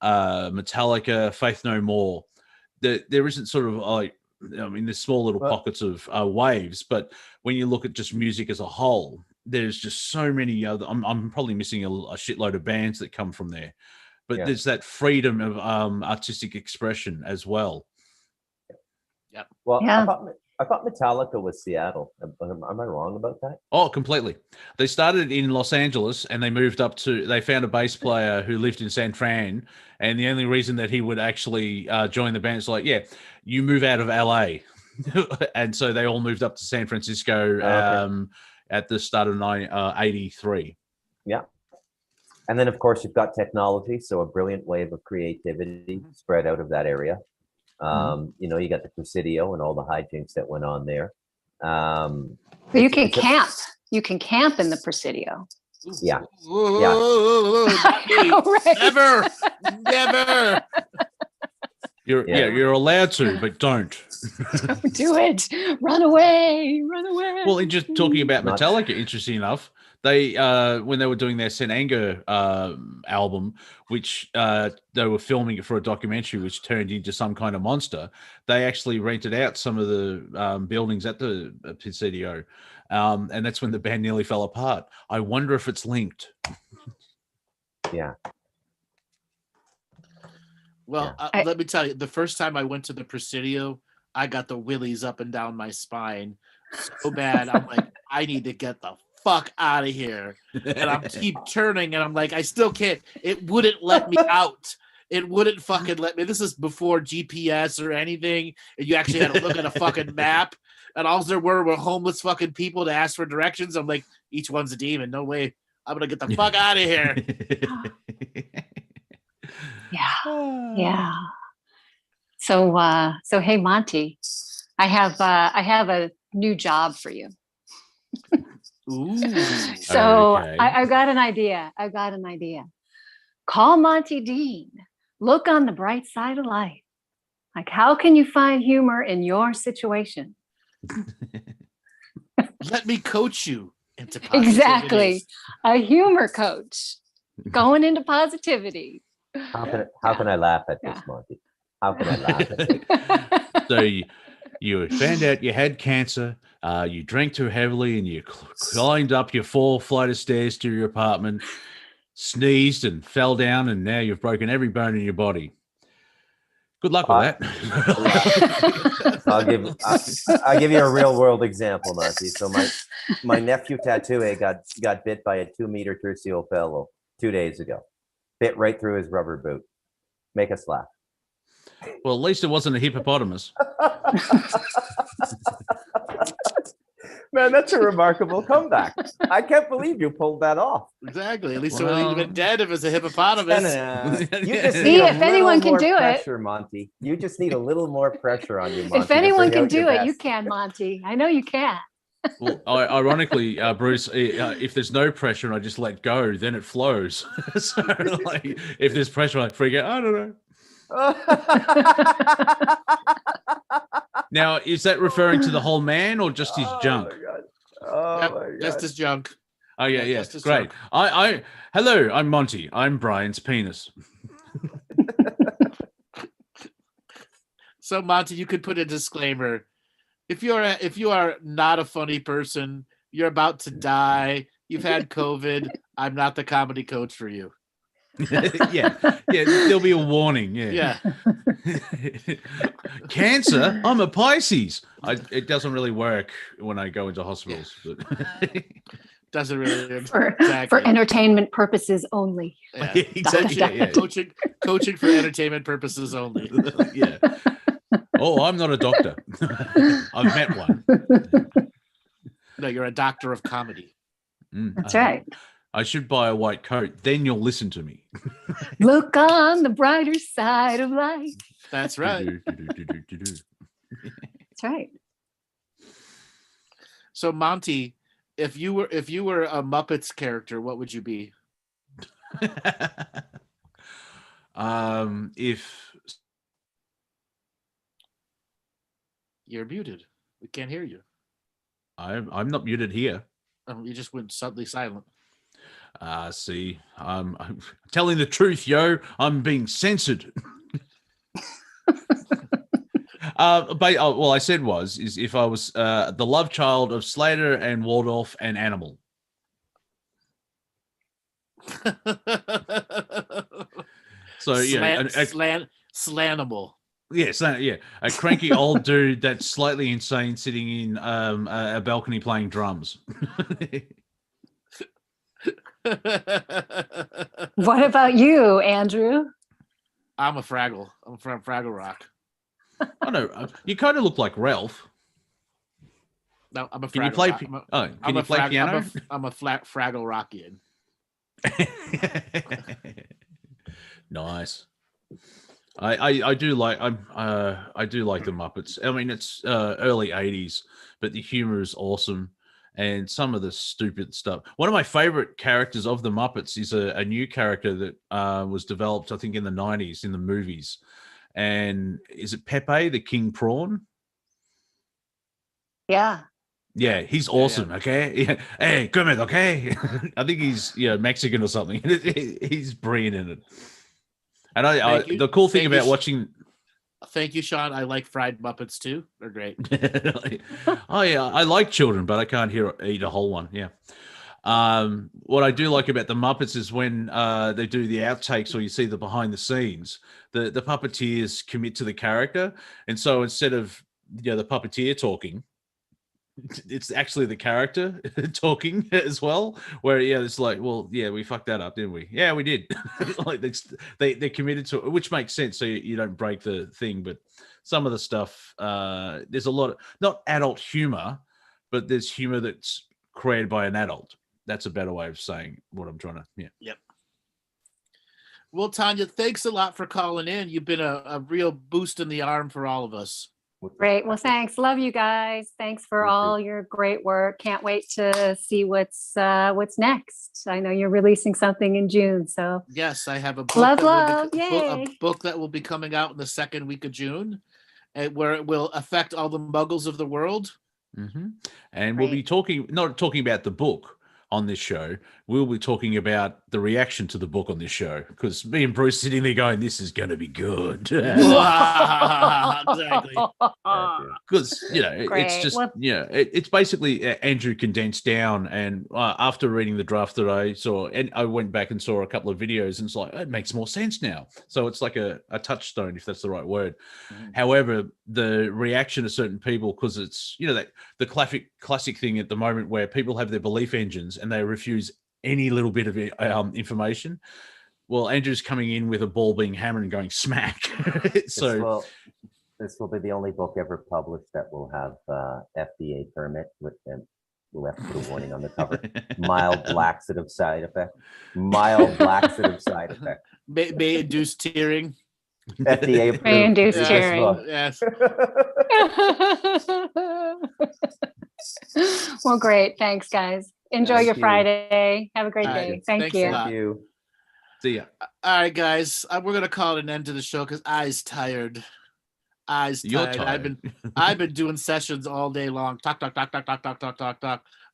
Metallica, Faith No More. There isn't sort of like, there's small little pockets of waves, but when you look at just music as a whole, there's just so many other. I'm probably missing a shitload of bands that come from there. But there's that freedom of artistic expression as well.
Yep.
Well, I thought Metallica was Seattle. Am I wrong about that?
Oh, completely. They started in Los Angeles and they found a bass player who lived in San Fran. And the only reason that he would actually join the band is like, you move out of LA. And so they all moved up to San Francisco at the start of 83. Yeah.
And then, of course, you've got technology, so a brilliant wave of creativity spread out of that area. You got the Presidio and all the hijinks that went on there.
But you can camp. You can camp in the Presidio.
Yeah.
Never.
You're allowed to, but don't.
Don't do it. Run away.
Well, in just talking about Metallica, interesting enough, they when they were doing their St. Anger album, which they were filming it for a documentary, which turned into some kind of monster, they actually rented out some of the buildings at the Presidio, and that's when the band nearly fell apart. I wonder if it's linked.
Yeah.
Well, let me tell you, the first time I went to the Presidio, I got the willies up and down my spine so bad. I'm like, I need to get the fuck out of here. And I keep turning and I'm like, I still can't. It wouldn't let me out. It wouldn't fucking let me. This is before GPS or anything. And you actually had to look at a fucking map. And all there were homeless fucking people to ask for directions. I'm like, each one's a demon. No way. I'm going to get the fuck out of here.
Yeah. So hey, Monty, I have a new job for you.
Ooh.
So
okay.
I've got an idea. Call Monty Dean. Look on the bright side of life. Like, how can you find humor in your situation?
Let me coach you into positivity.
Exactly. A humor coach going into positivity.
How can I laugh at this, Monty? How can I laugh at this?
So you found out you had cancer, you drank too heavily, and you climbed up your 4 flight of stairs to your apartment, sneezed and fell down, and now you've broken every bone in your body. Good luck with
that. I'll give you a real world example, Monty. So my nephew Tattoo got bit by a 2-meter terciopelo 2 days ago. Bit right through his rubber boot. Make us laugh.
Well, at least it wasn't a hippopotamus.
Man, that's a remarkable comeback. I can't believe you pulled that off.
Exactly. At least it would have been dead if it was a hippopotamus.
You just
See,
need a
if anyone
little
can
more
do it.
pressure, Monty. You just need a little more pressure on you, Monty.
If anyone can do it, you
best.
can, Monty. I know you can.
Well, ironically, Bruce, if there's no pressure and I just let go, then it flows. So, like, if there's pressure, I freak out. I don't know. Now, is that referring to the whole man or just his junk?
My God. Oh
Yep,
my God.
just his junk.
Oh yeah, yeah,
just his
great.
junk.
Hello, I'm Monty. I'm Brian's penis.
So Monty, you could put a disclaimer. If you are not a funny person, you're about to die, you've had COVID, I'm not the comedy coach for you.
yeah, there'll be a warning.
Yeah.
Cancer? I'm a Pisces. It doesn't really work when I go into hospitals. But
Doesn't really
For
exactly.
entertainment purposes only.
Yeah.
exactly. Yeah.
Coaching for entertainment purposes only.
Yeah. Oh, I'm not a doctor. I've met one.
No, you're a doctor of comedy.
That's right.
I should buy a white coat. Then you'll listen to me.
Look on the brighter side of life.
That's right.
That's right.
So Monty, if you were a Muppets character, what would you be?
If
You're muted. We can't hear you.
I'm not muted here.
You just went suddenly silent.
See, I'm telling the truth, yo. I'm being censored. Well, I said is if I was the love child of Slater and Waldorf and Animal. So yeah,
Slanimal.
Yes, yeah, a cranky old dude that's slightly insane, sitting in a balcony playing drums.
What about you, Andrew?
I'm a Fraggle. I'm from Fraggle Rock.
I know you kind of look like Ralph.
No, I'm a Fraggle.
Can you play?
Rock.
Can you play piano?
I'm a flat Fraggle Rockian.
Nice. I do like I do like the Muppets. I mean, it's early '80s, but the humor is awesome, and some of the stupid stuff. One of my favorite characters of the Muppets is a new character that was developed, I think, in the '90s in the movies. And is it Pepe, the king prawn?
Yeah.
Yeah, he's awesome. Yeah. Okay, yeah. Hey, come in. Okay, I think he's Mexican or something. He's brilliant in it. And the cool thing about watching.
Thank you, Sean. I like fried Muppets too. They're great.
Oh yeah, I like children, but I can't eat a whole one. Yeah. What I do like about the Muppets is when they do the outtakes or you see the behind the scenes, the puppeteers commit to the character, and so instead of the puppeteer talking, it's actually the character talking as well. Where it's like, well, yeah, we fucked that up, didn't we? Yeah, we did. Like they're committed to it, which makes sense. So you don't break the thing. But some of the stuff, there's a lot of not adult humor, but there's humor that's created by an adult. That's a better way of saying what I'm trying to. Yeah.
Yep. Well, Tanya, thanks a lot for calling in. You've been a real boost in the arm for all of us.
Great. Well, thanks. Love you guys. Thanks for all your great work. Can't wait to see what's next. I know you're releasing something in June, so
yes, I have a book.
Yay.
A book that will be coming out in the second week of June, where it will affect all the Muggles of the world.
Mm-hmm. And we'll be not talking about the book on this show. We'll be talking about the reaction to the book on this show, because me and Bruce sitting there going, this is going to be good.
Exactly.
Because it's just it's basically Andrew condensed down, and after reading the draft that I saw, and I went back and saw a couple of videos, and it's like, it makes more sense now. So it's like a touchstone, if that's the right word. However, the reaction of certain people, because it's that the classic thing at the moment where people have their belief engines and they refuse any little bit of information. Well, Andrew's coming in with a ball being hammered and going smack. So
this will be the only book ever published that will have FDA permit with them We'll have to put a warning on the cover. Mild laxative side effect. Mild laxative side effect.
May induce tearing.
FDA approved.
May induce
Read this
tearing.
book.
Yes.
Well, great. Thanks, guys. Enjoy
Thank
your
you.
Friday. Have a great
All
day.
right.
Thank
Thanks a
you.
lot.
Thank you.
See ya.
All right, guys. We're gonna call it an end to the show because I's tired.
You're
Tired.
tired.
I've been doing sessions all day long. Talk,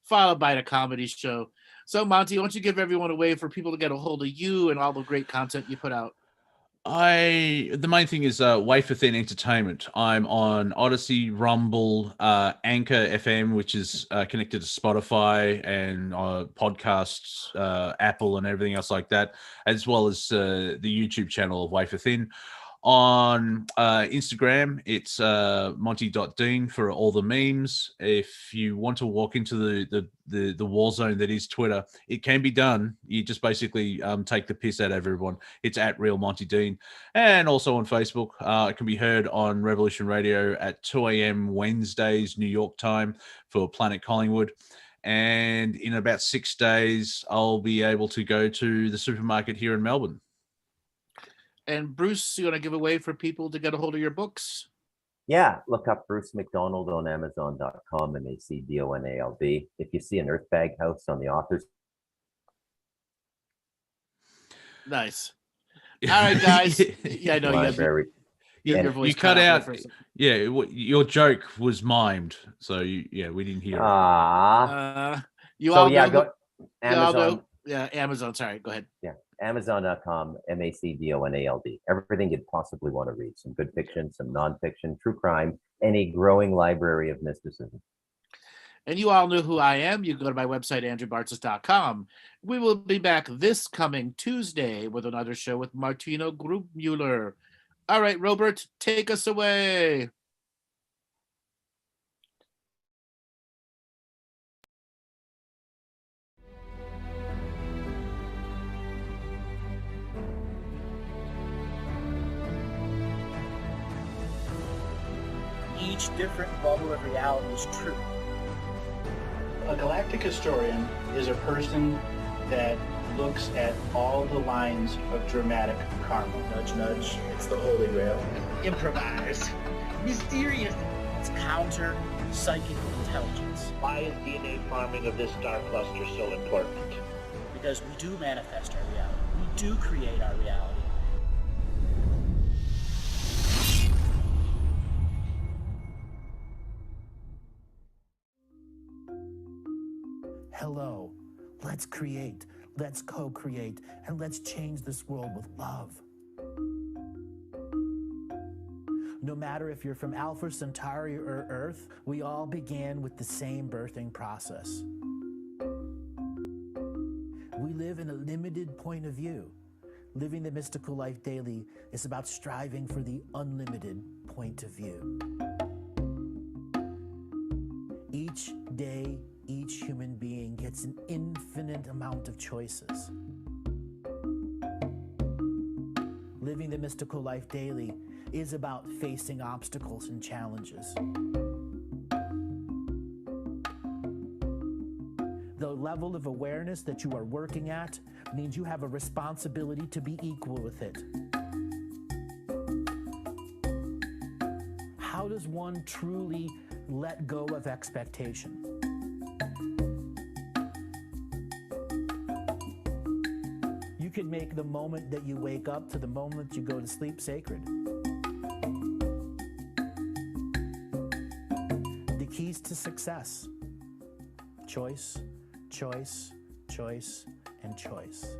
followed by the comedy show. So, Monty, why don't you give everyone a way for people to get a hold of you and all the great content you put out?
The main thing is Wafer Thin Entertainment. I'm on Odyssey, Rumble, Anchor FM, which is connected to Spotify and podcasts, Apple, and everything else like that, as well as the YouTube channel of Wafer Thin. On Instagram, it's Monty.Dean for all the memes. If you want to walk into the war zone that is Twitter, it can be done. You just basically take the piss out of everyone. It's at Real Monty Dean. And also on Facebook, it can be heard on Revolution Radio at 2 a.m. Wednesdays, New York time for Planet Collingwood. And in about 6 days, I'll be able to go to the supermarket here in Melbourne.
And Bruce, you want to give away for people to get a hold of your books?
Yeah, look up Bruce MacDonald on Amazon.com, MacDonald. If you see an Earth Bag House on the author's.
Nice. All right, guys. Yeah, I know
library.
your voice
You cut out.
for a second.
Yeah, your joke was mimed, so we didn't hear it.
You
So
all
yeah,
know
go
you all
Amazon.
know, yeah, Amazon. Sorry, go ahead.
Yeah, Amazon.com, MacDonald. Everything you'd possibly want to read. Some good fiction, some nonfiction, true crime, and a growing library of mysticism.
And you all know who I am. You can go to my website, andrewbartzis.com. We will be back this coming Tuesday with another show with Martino Grubmuller. All right, Robert, take us away.
Each different bubble of reality is true. A galactic historian is a person that looks at all the lines of dramatic karma. Nudge, nudge, it's the Holy Grail. Improvise. Mysterious. It's counter psychic intelligence.
Why is DNA farming of this star cluster so important?
Because we do manifest our reality. We do create our reality. Hello, let's create, let's co-create, and let's change this world with love. No matter if you're from Alpha Centauri or Earth, we all began with the same birthing process. We live in a limited point of view. Living the mystical life daily is about striving for the unlimited point of view. Each day, each human being gets an infinite amount of choices. Living the mystical life daily is about facing obstacles and challenges. The level of awareness that you are working at means you have a responsibility to be equal with it. How does one truly let go of expectation? You can make the moment that you wake up to the moment you go to sleep sacred. The keys to success: choice, choice, choice, and choice.